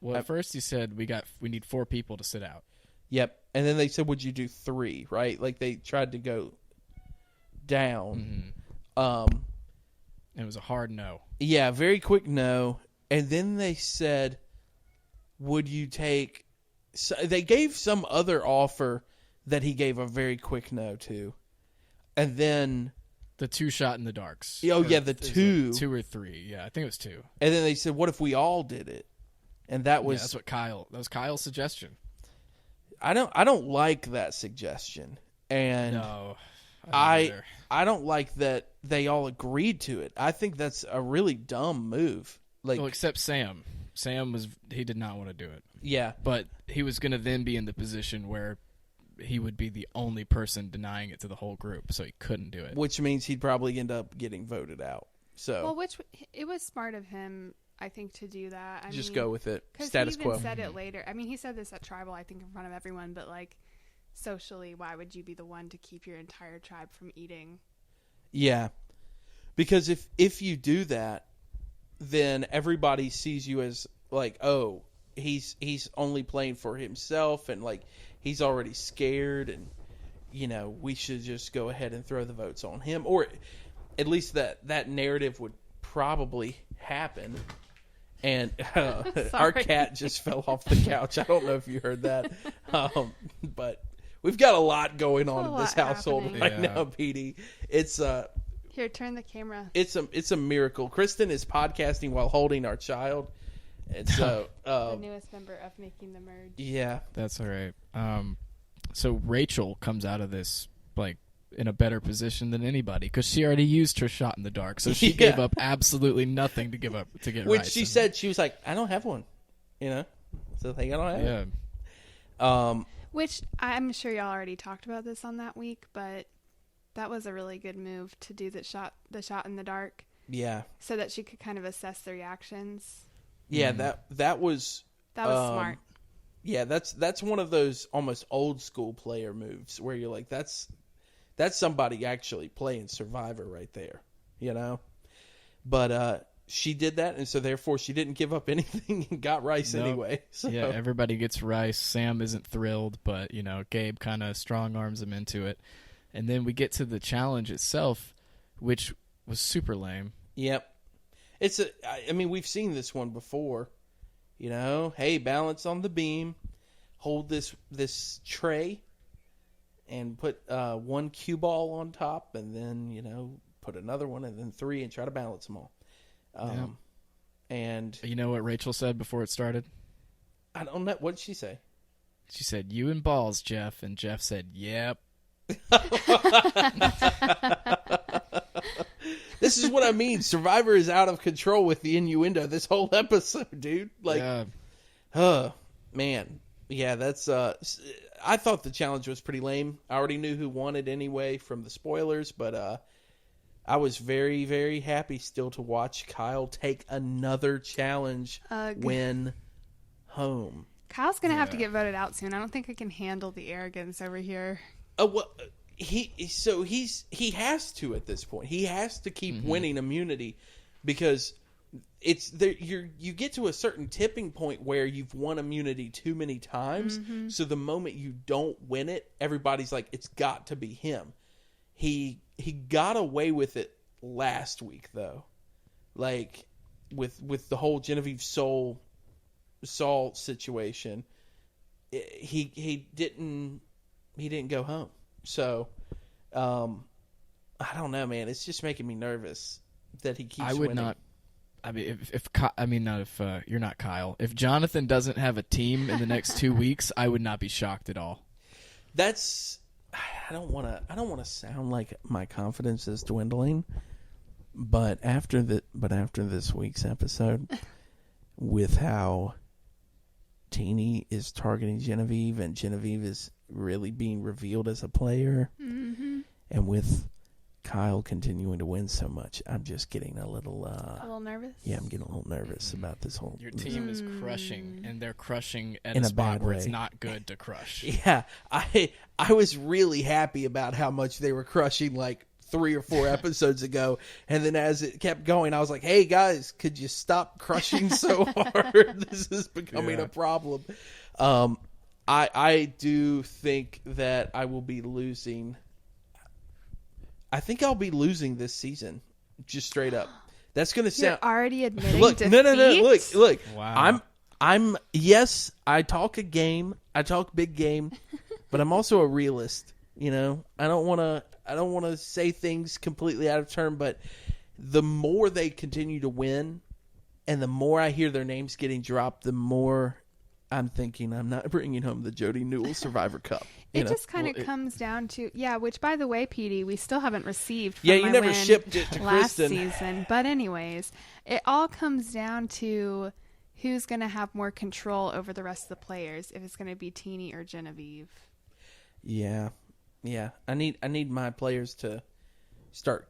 Well, at first he said we need 4 people to sit out. Yep. And then they said, would you do 3, right? Like they tried to go down. Mm-hmm. It was a hard no. Yeah, very quick no. And then they said, would you take... So they gave some other offer that he gave a very quick no to. And then... The 2 shot in the darks. Oh, yeah, the 2. Like 2 or 3. Yeah, I think it was 2. And then they said, what if we all did it? And that was... Yeah, that was Kyle's suggestion. I don't like that suggestion. And No. I don't like that they all agreed to it. I think that's a really dumb move. Like, well, except Sam. Sam he did not want to do it. Yeah. But he was going to then be in the position where he would be the only person denying it to the whole group, so he couldn't do it. Which means he'd probably end up getting voted out. So Well, it was smart of him, I think, to do that. I just mean, go with it. 'cause Status he even quo. said it later. I mean, he said this at Tribal, I think, in front of everyone, but like socially, why would you be the one to keep your entire tribe from eating? Yeah. Because if you do that, then everybody sees you as like, oh, he's only playing for himself, and like he's already scared, and you know, we should just go ahead and throw the votes on him, or at least that narrative would probably happen. And our cat just fell off the couch. I don't know if you heard that, but we've got a lot going on in this household happening. right now, Petey. It's Here, turn the camera. It's a miracle. Kristen is podcasting while holding our child, and so The newest member of Making the Merge. yeah, That's all right. So Rachel comes out of this like in a better position than anybody because she already used her shot in the dark, so she gave up absolutely nothing to give up to get which rice. she said she was like, I don't have one, you know, so I don't have it. Yeah. Which I'm sure y'all already talked about this on that week, but that was a really good move to do the shot in the dark, Yeah, so that she could kind of assess the reactions. yeah. That was smart. Yeah, that's one of those almost old school player moves where you're like, that's somebody actually playing Survivor right there, you know. But she did that, and so therefore she didn't give up anything and got rice anyway. So. Yeah, everybody gets rice. Sam isn't thrilled, but you know, Gabe kind of strong arms him into it. And then we get to the challenge itself, which was super lame. Yep. I mean, we've seen this one before. You know, hey, balance on the beam, hold this tray, and put 1 cue ball on top, and then, you know, put another one, and then 3, and try to balance them all. And You know what Rachel said before it started? I don't know. What did she say? She said, "You and balls, Jeff." And Jeff said, "Yep." This is what I mean. Survivor is out of control with the innuendo this whole episode, dude. Like, man. Yeah, that's I thought the challenge was pretty lame. I already knew who won it anyway from the spoilers, but I was very, very happy still to watch Kyle take another challenge win home. Kyle's gonna have to get voted out soon. I don't think I can handle the arrogance over here. Well, he has to at this point. He has to keep winning immunity because it's there. You get to a certain tipping point where you've won immunity too many times. So the moment you don't win it, everybody's like, it's got to be him. He got away with it last week though, like with the whole Genevieve Saul situation. He didn't go home. So, I don't know, man. It's just making me nervous that he keeps winning. I would not. I mean, if you're not Kyle. If Jonathan doesn't have a team in the next 2 weeks, I would not be shocked at all. I don't want to sound like my confidence is dwindling, but after this week's episode, with how Teeny is targeting Genevieve and Genevieve is really being revealed as a player, and with Kyle continuing to win so much, I'm just getting a little nervous. Yeah, I'm getting a little nervous about this whole. Your team is crushing, and they're crushing at In a a spot bad where way. it's not good to crush. Yeah, I was really happy about how much they were crushing like 3 or 4 episodes ago. And then as it kept going, I was like, hey guys, could you stop crushing so hard? This is becoming a problem. I do think that I will be losing. I think I'll be losing this season, just straight up. That's going to sound. You're already admitting Look, defeat? no. Look. Wow. I'm. Yes, I talk a game. I talk big game, but I'm also a realist. You know, I don't want to say things completely out of turn. But the more they continue to win, and the more I hear their names getting dropped, the more I'm thinking I'm not bringing home the Jody Newell Survivor Cup. It just kind of comes down to, which, by the way, PD, we still haven't received from Yeah, you my never win shipped it to last Kristen. season. But anyways, it all comes down to who's going to have more control over the rest of the players, if it's going to be Teeny or Genevieve. Yeah. I need my players to start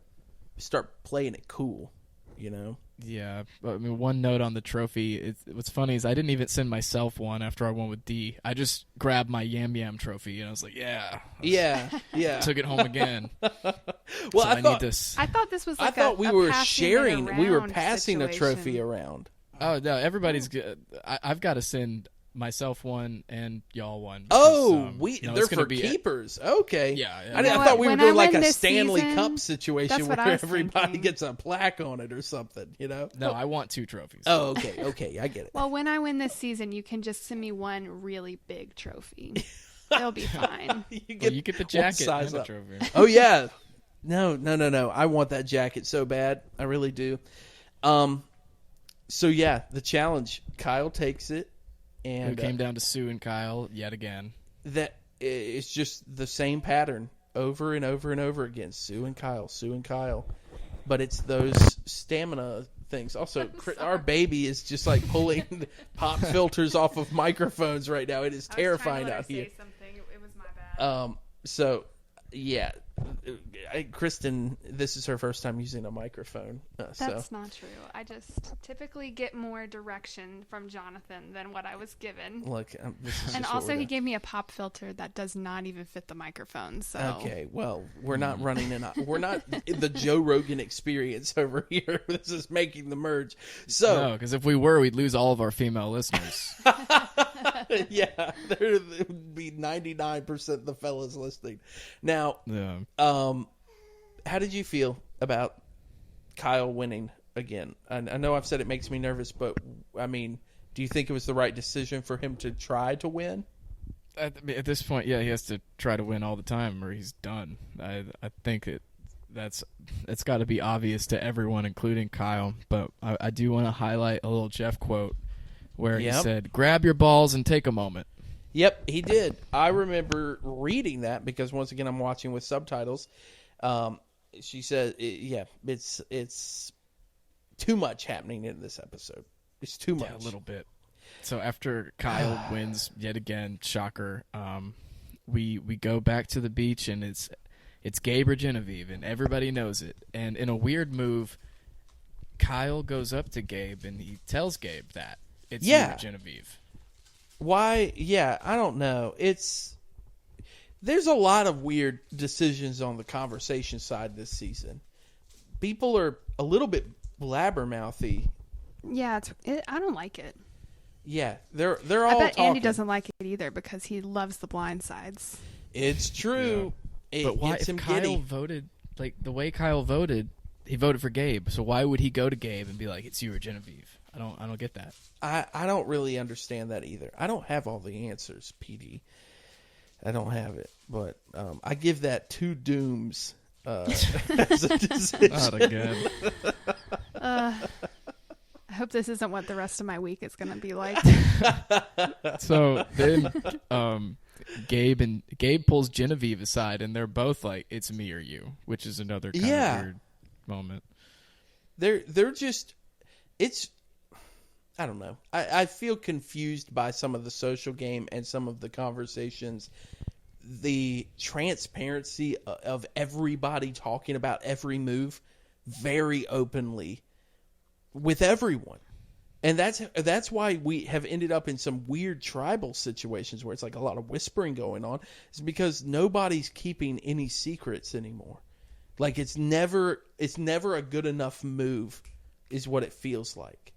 playing it cool, you know? Yeah, I mean, one note on the trophy. What's funny is I didn't even send myself one after I won with D. I just grabbed my Yam Yam trophy and I was like, yeah. Took it home again. Well, so I thought need this. I thought this was like I thought we were sharing. We were around passing a situation. trophy around. Oh no, everybody's good. I've got to send myself one and y'all one. Oh, Because, they're it's gonna for be keepers. Okay. Yeah. I know thought we were when doing I like win a this Stanley season, Cup situation that's what where I was everybody thinking. gets a plaque on it or something, you know? No, I want 2 trophies. Oh, okay, I get it. Well, when I win this season, you can just send me one really big trophy. It'll be fine. you Well, you get the one jacket size and the up. trophy. Oh yeah. No. I want that jacket so bad. I really do. So yeah, the challenge. Kyle takes it, and It came down to Sue and Kyle yet again. that it's just the same pattern over and over and over again. Sue and Kyle. But it's those stamina things. Also, our baby is just like pulling pop filters off of microphones right now. It is terrifying out here. It was my bad. So, yeah, Kristen, this is her first time using a microphone. That's not true. I just typically get more direction from Jonathan than what I was given. Look, this is And just what also, we're he doing. gave me a pop filter that does not even fit the microphone. So Okay, well, we're not we're not in the Joe Rogan experience over here. This is making the merge. So, No, because if we were, we'd lose all of our female listeners. yeah, there would be 99% of the fellas listening. Now, Yeah. how did you feel about Kyle winning again? I know I've said it makes me nervous, but I mean, do you think it was the right decision for him to try to win? At this point, yeah, he has to try to win all the time, or he's done. I think it's got to be obvious to everyone, including Kyle. But I do want to highlight a little Jeff quote where he said, "Grab your balls and take a moment." Yep, he did. I remember reading that because once again I'm watching with subtitles. She said, it's too much happening in this episode. It's too much. Yeah, a little bit. So after Kyle wins yet again, shocker, we go back to the beach and it's Gabe or Genevieve and everybody knows it. And in a weird move, Kyle goes up to Gabe and he tells Gabe that it's you or Genevieve. Why? Yeah, I don't know. There's a lot of weird decisions on the conversation side this season. People are a little bit blabbermouthy. yeah, I don't like it. Yeah, they're all I bet talking. Andy doesn't like it either because he loves the blind sides. It's true. It But why, gets if him Kyle giddy. voted, like the way Kyle voted, he voted for Gabe. So why would he go to Gabe and be like, it's you or Genevieve? I don't get that. I don't really understand that either. I don't have all the answers, PD. I don't have it, but I give that 2 dooms as a decision. Not again. I hope this isn't what the rest of my week is going to be like. So then Gabe pulls Genevieve aside and they're both like, it's me or you, which is another kind of weird moment. They're just, it's, I don't know. I feel confused by some of the social game and some of the conversations. The transparency of everybody talking about every move very openly with everyone. And that's why we have ended up in some weird tribal situations where it's like a lot of whispering going on. It's because nobody's keeping any secrets anymore. Like it's never a good enough move, is what it feels like.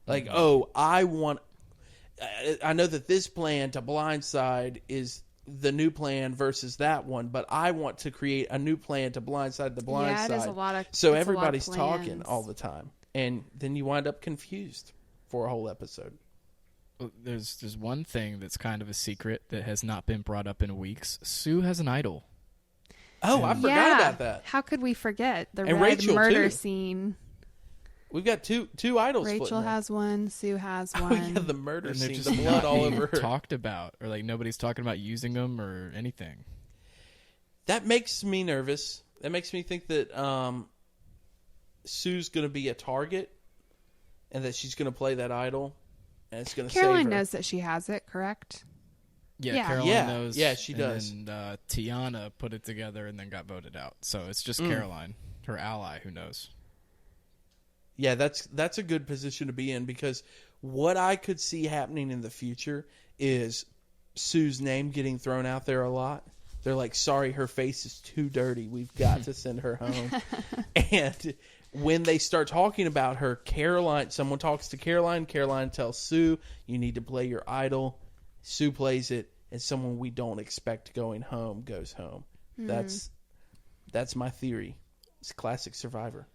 Like, oh, I know that this plan to blindside is the new plan versus that one, but I want to create a new plan to blindside the blindside. Yeah, it is a lot of. So it's a lot of everybody's talking plans. all the time, and then you wind up confused for a whole episode. Well, there's one thing that's kind of a secret that has not been brought up in weeks. Sue has an idol. Oh, I forgot about that. How could we forget the And red Rachel, murder too. scene? We've got two idols. Rachel floating has one. Sue has there. one. Oh yeah, the murder And they're scene, just the blood not all being over her. talked about, or like nobody's talking about using them or anything. That makes me nervous. That makes me think that Sue's going to be a target, and that she's going to play that idol, and it's going to save her. Caroline knows that she has it, correct? Yeah, Caroline Yeah. knows. Yeah, she does. And Tiana put it together and then got voted out. So it's just Mm. Caroline, her ally, who knows. Yeah, that's a good position to be in, because what I could see happening in the future is Sue's name getting thrown out there a lot. They're like, sorry, her face is too dirty. We've got to send her home. And when they start talking about her, someone talks to Caroline. Caroline tells Sue, you need to play your idol. Sue plays it, and someone we don't expect going home goes home. That's my theory. It's classic Survivor.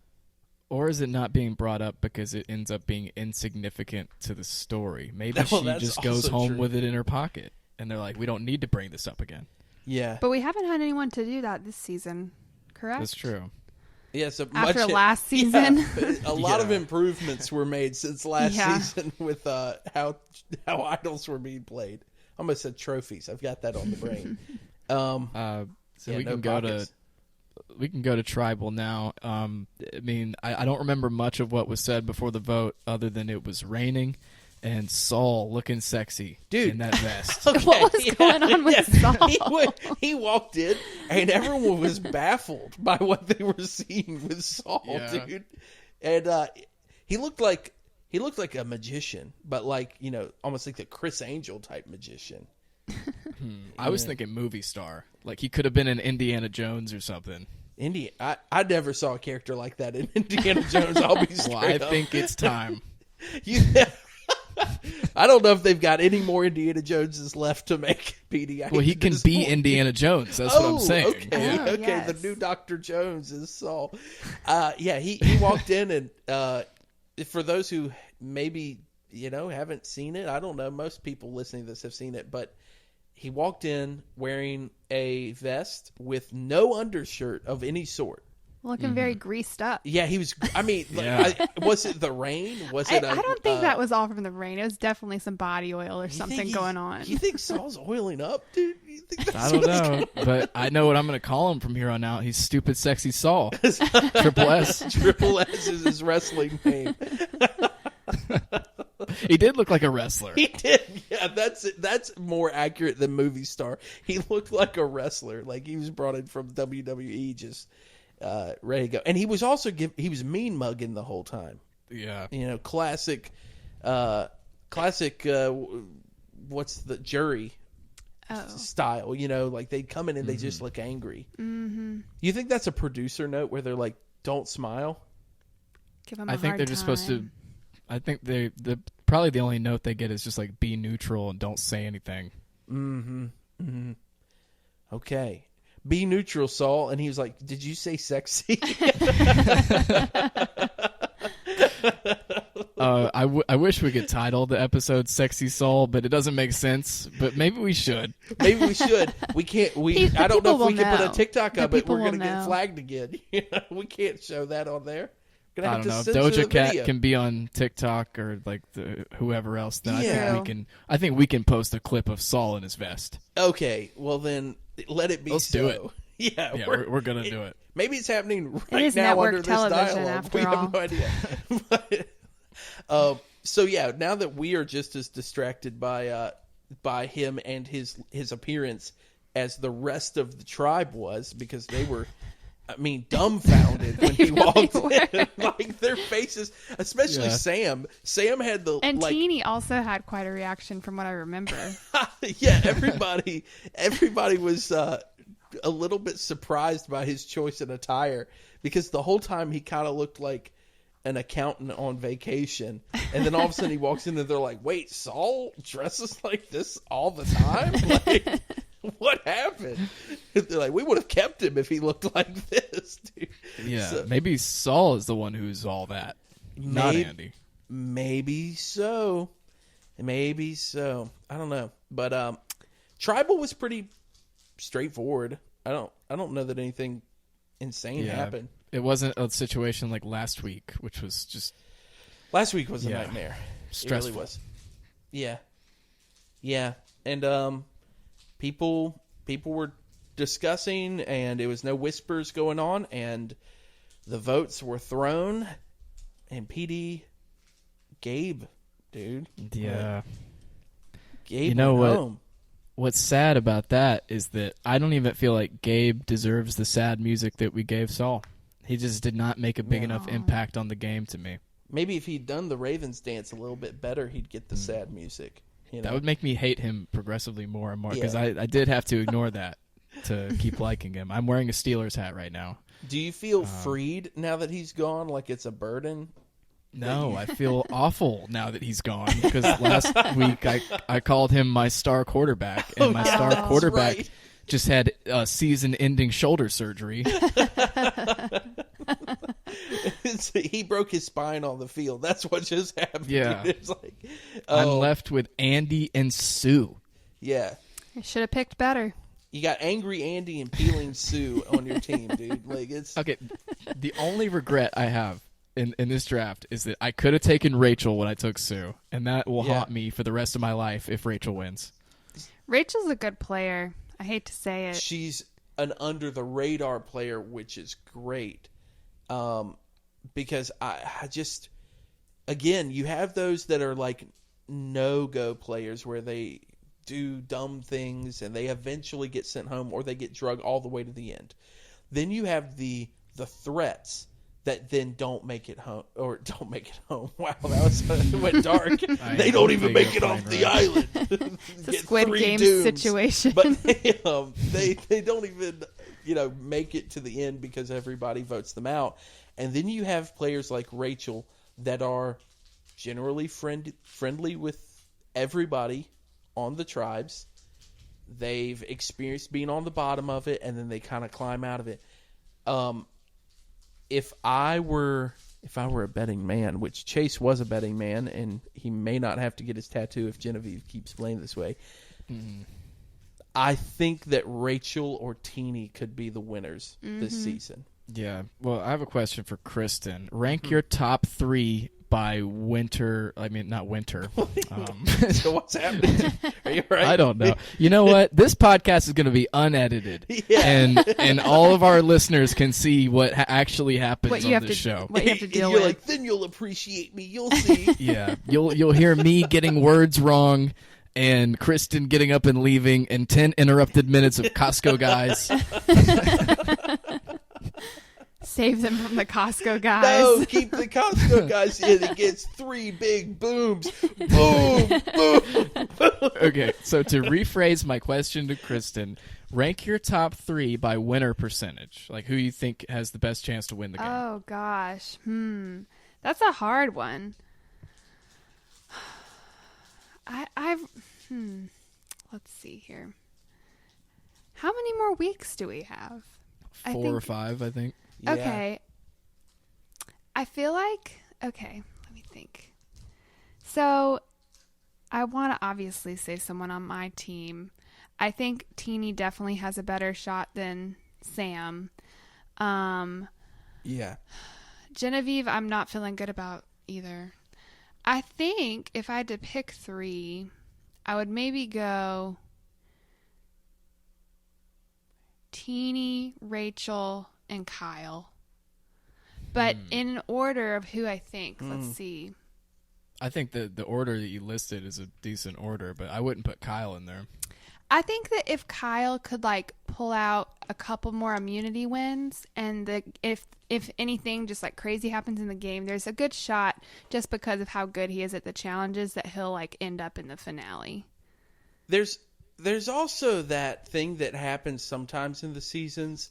Or is it not being brought up because it ends up being insignificant to the story? Maybe Well, she that's just goes also home true. with it in her pocket. And they're like, we don't need to bring this up again. Yeah. But we haven't had anyone to do that this season, correct? That's true. Yeah, so After much, last season. Yeah, a lot of Yeah. improvements were made since last Yeah. season with how idols were being played. I almost said trophies. I've got that on the brain. So Yeah, we no can go pockets. we can go to tribal now. I mean, I don't remember much of what was said before the vote, other than it was raining and Saul looking sexy Dude. in that vest. What was going on with Saul? He walked in, and everyone was baffled by what they were seeing with Saul, Yeah. dude. And he looked like a magician, but almost like the Chris Angel type magician. I was thinking movie star. Like he could have been in Indiana Jones or something. I never saw a character like that in Indiana Jones. I'll be straight Well, I up. think it's time. I don't know if they've got any more Indiana Joneses left to make, Petey. Well, he can be Indiana Jones. That's what I'm saying. Okay, Yeah. Oh, okay. yes. The new Dr. Jones is Saul. He walked in, and for those who maybe haven't seen it, I don't know. Most people listening to this have seen it, but he walked in wearing a vest with no undershirt of any sort. Looking very greased up. Yeah, he was. I mean, Yeah. was it the rain? Was I it? don't think that was all from the rain. It was definitely some body oil or You something think going on. You think Saul's oiling up, dude? You think that's I don't know, but I know what I'm going to call him from here on out. He's Stupid Sexy Saul. Triple S. Triple S is his wrestling name. He did look like a wrestler. He did. Yeah, that's more accurate than movie star. He looked like a wrestler. Like he was brought in from WWE, just ready to go. And he was also he was mean mugging the whole time. Yeah. Classic. What's the jury style? Like they'd come in and they just look angry. Mm-hmm. You think that's a producer note where they're like, "Don't smile"? Give him I think they're just supposed to. I think the probably the only note they get is just like be neutral and don't say anything. Mm-hmm. Mm-hmm. Okay. Be neutral, Saul. And he was like, did you say sexy? I wish we could title the episode "Sexy Saul," but it doesn't make sense. But maybe we should. Maybe we should. We can't. The I don't know people if we will can put a know. TikTok The up, but people we're going to will get know. flagged again. We can't show that on there. Gonna I have don't know. to If censor the Doja Cat video. can be on TikTok or like whoever else, then Yeah. I think we can post a clip of Saul in his vest. Okay. Well, then let it be. Let's so. do it. Yeah, Yeah, we're gonna do it. Maybe it's happening It right is now network under this television, dialogue. after We all. have no idea. So yeah, now that we are just as distracted by him and his appearance as the rest of the tribe was, because they were, dumbfounded when he They really walked were. in. Like their faces, especially Yeah. Sam. Sam had the And like, Teeny also had quite a reaction from what I remember. yeah. Everybody was a little bit surprised by his choice in attire, because the whole time he kind of looked like an accountant on vacation, and then all of a sudden he walks in and they're like, "Wait, Saul dresses like this all the time? Like, what happened?" They're like, "We would have kept him if he looked like this, dude." Yeah, So, maybe Saul is the one who's all that, not Andy. Maybe so. Maybe so. I don't know. But Tribal was pretty straightforward. I don't know that anything insane happened. It wasn't a situation like last week, which was just... Last week was a nightmare. Stressful. It really was. Yeah. And people were discussing, and there was no whispers going on, and the votes were thrown, and Gabe, dude. Yeah. Gabe You know went what? home. What's sad about that is that I don't even feel like Gabe deserves the sad music that we gave Saul. He just did not make a big enough impact on the game to me. Maybe if he'd done the Ravens dance a little bit better, he'd get the sad music. You know? That would make me hate him progressively more and more, because Yeah. I did have to ignore that to keep liking him. I'm wearing a Steelers hat right now. Do you feel freed now that he's gone, like it's a burden? No, I feel awful now that he's gone, because last week I called him my star quarterback, and my star that's quarterback right. just had season-ending shoulder surgery. He broke his spine on the field. That's what just happened. Yeah. Dude. It's like, I'm left with Andy and Sue. Yeah. I should have picked better. You got Angry Andy and Peeling Sue on your team, dude. Like, it's Okay, the only regret I have in this draft is that I could have taken Rachel when I took Sue, and that will haunt me for the rest of my life if Rachel wins. Rachel's a good player. I hate to say it. she's an under the radar player, which is great. Because I just, again, you have those that are like no-go players where they do dumb things and they eventually get sent home, or they get drugged all the way to the end. Then you have the threats that then don't make it home, or don't make it home. Wow, it went dark. They don't even make it off the island. It's a Squid Game situation. But they don't even make it to the end because everybody votes them out. And then you have players like Rachel that are generally friendly with everybody on the tribes. They've experienced being on the bottom of it, and then they kind of climb out of it. If I were a betting man, which Chase was a betting man, and he may not have to get his tattoo if Genevieve keeps playing this way, I think that Rachel or Teeny could be the winners this season. Yeah. Well, I have a question for Kristen. Rank your top 3 by winter. I mean, not winter. So what's happening? Are you all right? I don't know. You know what? This podcast is going to be unedited, Yeah. and all of our listeners can see what actually happens What you on have this to show. what you have to deal You're with. like, then you'll appreciate me. You'll see. Yeah, you'll hear me getting words wrong, and Kristen getting up and leaving, and 10 interrupted minutes of Costco guys. Save them from the Costco guys. No, keep the Costco guys in. It gets 3 big booms. Boom, boom, boom. Okay, so to rephrase my question to Kristen, rank your top 3 by winner percentage. Like, who you think has the best chance to win the game. Oh gosh. That's a hard one. Let's see here. How many more weeks do we have? 4 or 5, I think. Yeah. Okay. I feel like, okay, let me think. So, I want to obviously say someone on my team. I think Teeny definitely has a better shot than Sam. Yeah. Genevieve, I'm not feeling good about either. I think if I had to pick 3, I would maybe go Teeny, Rachel, and Kyle. But in order of who I think. Let's see. I think the order that you listed is a decent order, but I wouldn't put Kyle in there. I think that if Kyle could pull out a couple more immunity wins, and if anything just crazy happens in the game, there's a good shot just because of how good he is at the challenges that he'll end up in the finale. There's there's also that thing that happens sometimes in the seasons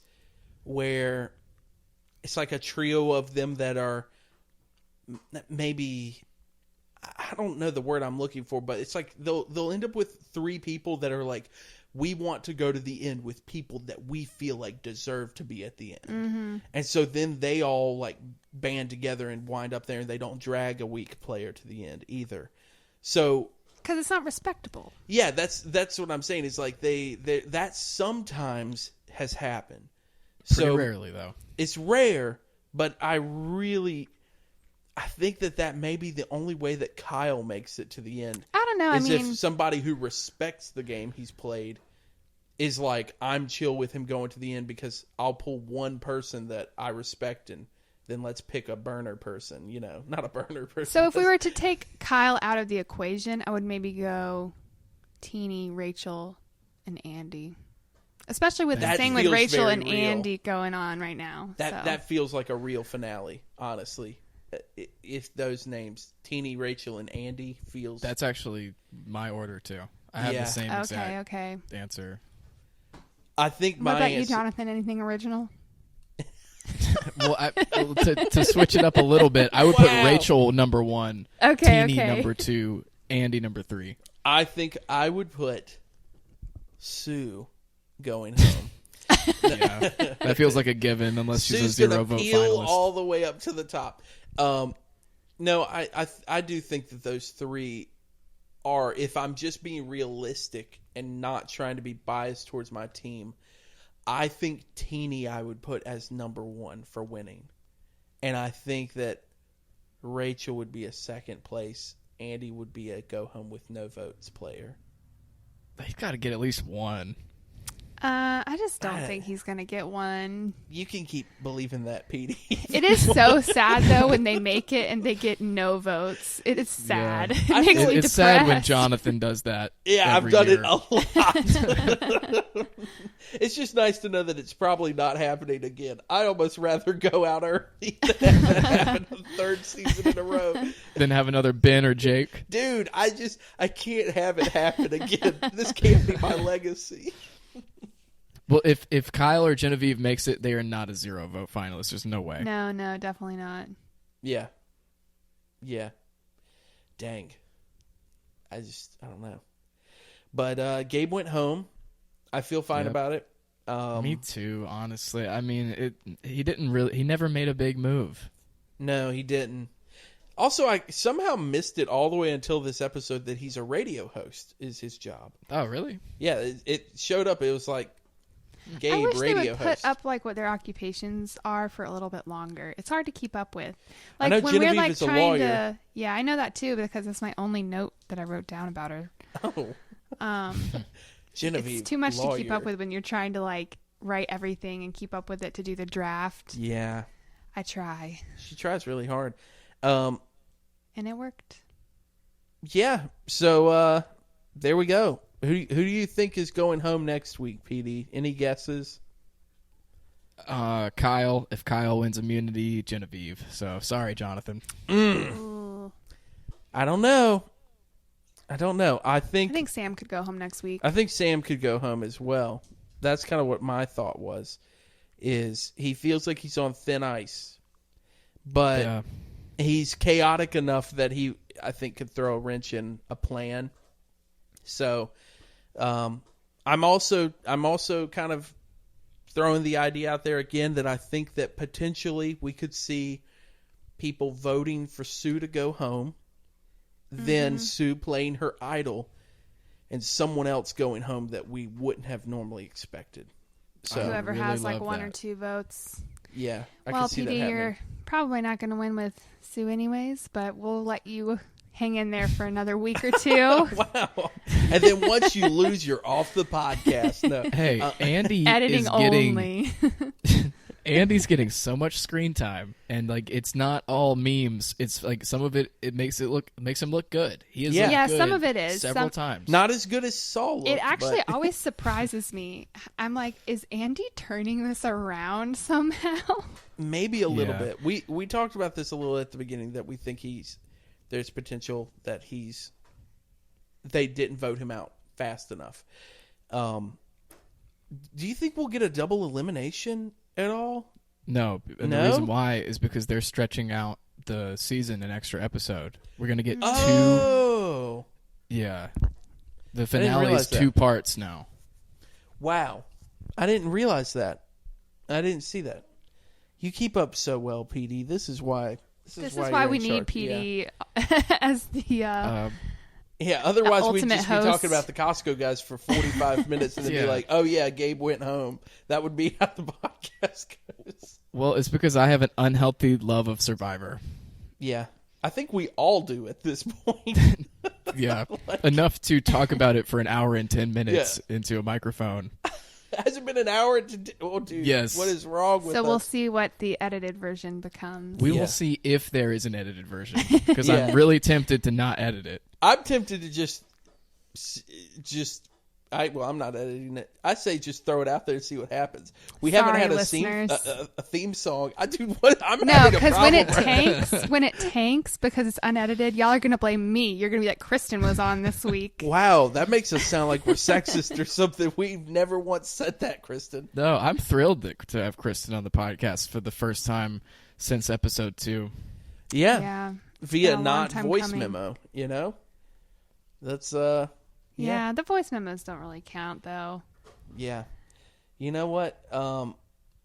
where it's like a trio of them that are maybe, I don't know the word I'm looking for, but it's like they'll end up with three people that are like, we want to go to the end with people that we feel like deserve to be at the end. Mm-hmm. And so then they all like band together and wind up there, and they don't drag a weak player to the end either. So, because it's not respectable. yeah, that's what I'm saying. Is like they that sometimes has happened. Pretty rarely though. It's rare, but I think that may be the only way that Kyle makes it to the end. I don't know. Is if somebody who respects the game he's played is like, I'm chill with him going to the end because I'll pull one person that I respect, and then let's pick a burner person. You know, not a burner person. So if we were to take Kyle out of the equation, I would maybe go Teeny, Rachel, and Andy. Especially with the thing with Rachel and Andy going on right now. That feels like a real finale, honestly. If those names, Teeny, Rachel, and Andy, feels... That's actually my order, too. I have the same exact answer. I think my What about answer... you, Jonathan? Anything original? Well, to switch it up a little bit, I would put Rachel number 1, Teeny number 2, Andy number 3. I think I would put Sue going home. Yeah, that feels like a given unless she's a zero vote finalist. All the way up to the top. No, I do think that those three are, if I'm just being realistic and not trying to be biased towards my team, I think Teeny I would put as number 1 for winning. And I think that Rachel would be a second place. Andy would be a go home with no votes player. He's got to get at least one. I just don't think he's going to get one. You can keep believing that, Petey. It is so sad, though, when they make it and they get no votes. It is sad. Yeah. It makes me depressed. It's sad when Jonathan does that. Yeah, I've done year. it a lot. It's just nice to know that it's probably not happening again. I almost rather go out early than have that happen the third season in a row. Then have another Ben or Jake. Dude, I can't have it happen again. This can't be my legacy. Well, if Kyle or Genevieve makes it, they are not a zero vote finalist. There's no way. No, definitely not. Yeah. Dang. I don't know. But Gabe went home. I feel fine about it. Me too, honestly. I mean, he never made a big move. No, he didn't. Also, I somehow missed it all the way until this episode that he's a radio host is his job. Oh, really? Yeah, it showed up. It was like Gabe, I wish radio they would host. put up like what their occupations are for a little bit longer. It's hard to keep up with. I Like know when Genevieve we're like is a trying lawyer. to, yeah, I know that too because that's my only note that I wrote down about her. Oh, Genevieve, it's too much lawyer. to keep up with when you're trying to like write everything and keep up with it to do the draft. Yeah, I try. she tries really hard. And it worked. Yeah, so there we go. Who do you think is going home next week, PD? Any guesses? Kyle. If Kyle wins immunity, Genevieve. So sorry, Jonathan. I don't know. I think Sam could go home next week. I think Sam could go home as well. That's kind of what my thought was. Is he feels like he's on thin ice, but he's chaotic enough that he, I think, could throw a wrench in a plan. So, I'm also kind of throwing the idea out there again that I think that potentially we could see people voting for Sue to go home, then Sue playing her idol, and someone else going home that we wouldn't have normally expected. So whoever really has like love 1 or that. 2 votes. yeah, I Well, can see that PD, happening. you're probably not going to win with Sue anyways, but we'll let you hang in there for another week or 2. Wow. And then once you lose, you're off the podcast. No. Hey, Andy Editing is getting only. Andy's getting so much screen time, and like it's not all memes. It's like some of it makes him look good. He is Yeah. looked Yeah, good some of it is. several times. Not as good as Saul looked, It actually but always surprises me. I'm like, is Andy turning this around somehow? maybe a little Yeah. bit. We talked about this a little at the beginning that we think there's potential that they didn't vote him out fast enough. Do you think we'll get a double elimination at all? No, and No? the reason why is because they're stretching out the season an extra episode. We're gonna get Oh, Yeah, the didn't finale is realize that. 2 parts now. wow! I didn't realize that. I didn't see that. You keep up so well, PD. This is why. This is you're why in we need charge. PD as the Yeah, otherwise we'd ultimate just be host. talking about the Costco guys for 45 minutes and then Yeah. be like, oh yeah, Gabe went home. That would be how the podcast goes. Well, it's because I have an unhealthy love of Survivor. Yeah. I think we all do at this point. Yeah, enough to talk about it for an hour and 10 minutes into a microphone. Has it been an hour? Oh, dude. Yes. What is wrong with So us? we'll see what the edited version becomes. We Yeah. will see if there is an edited version because Yeah. I'm really tempted to not edit it. I'm tempted to just. I'm not editing it. I say just throw it out there and see what happens. We haven't Sorry, had listeners. a theme song. Dude, what? I'm No, having a because problem. when it tanks because it's unedited, y'all are gonna blame me. You're gonna be like, Kristen was on this week. Wow, that makes us sound like we're sexist or something. We've never once said that, Kristen. No, I'm thrilled to have Kristen on the podcast for the first time since episode 2. Yeah, Yeah. via been a long not time voice coming. memo. You know, that's Yeah, the voice memos don't really count though. yeah. You know what?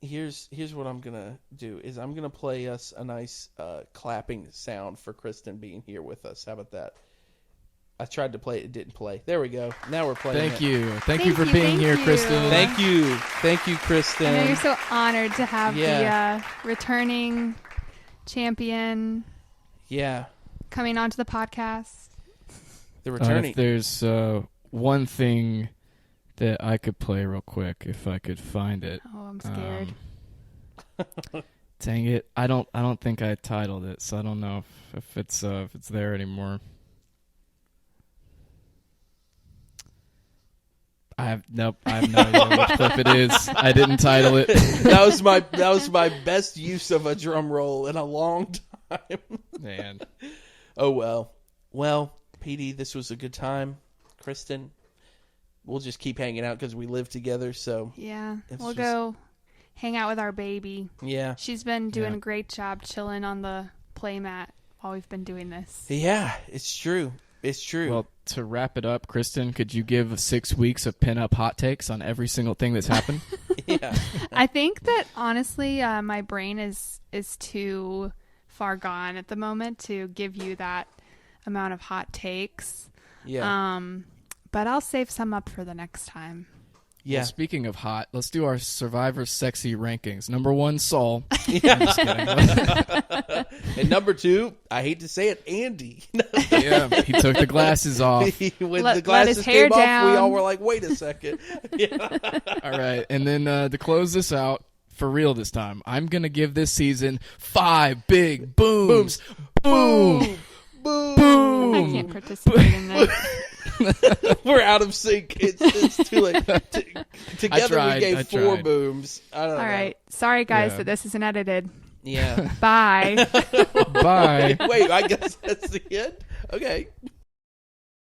Here's what I'm gonna do is I'm gonna play us a nice clapping sound for Kristen being here with us. How about that? I tried to play it didn't play. There we go. Now we're playing. Thank it. you. Thank you Thank for you, being thank here, you. Kristen. Thank you, Kristen. I know you're so honored to have Yeah. the returning champion Yeah, coming onto the podcast. the If returning. there's one thing that I could play real quick, if I could find it. Oh, I'm scared. Dang it! I don't think I titled it, so I don't know if it's there anymore. I have no idea what clip it is. I didn't title it. that was my best use of a drum roll in a long time. Man, Oh well, PD, this was a good time. Kristen, we'll just keep hanging out because we live together. So Yeah, It's we'll just- go hang out with our baby. yeah, She's been doing Yeah. a great job chilling on the playmat while we've been doing this. yeah, it's true. It's true. well, to wrap it up, Kristen, could you give 6 weeks of pin-up hot takes on every single thing that's happened? yeah, I think that honestly, my brain is too far gone at the moment to give you that amount of hot takes. yeah, But I'll save some up for the next time. yeah. Well, speaking of hot, let's do our Survivor sexy rankings. Number 1, Saul. Yeah. I'm just kidding. And number 2, I hate to say it, Andy. Yeah, he took the glasses off. When Let the glasses his hair came off, we down. all were like, "Wait a second." Yeah. All right, and then to close this out, for real this time, I'm going to give this season 5 big booms. Boom! Boom. I can't participate in this. We're out of sync. It's too late. Together tried, we gave I 4 tried. booms. I don't All know. right. Sorry, guys, Yeah. that this isn't edited. Yeah. Bye. Bye. Wait, I guess that's the end? Okay.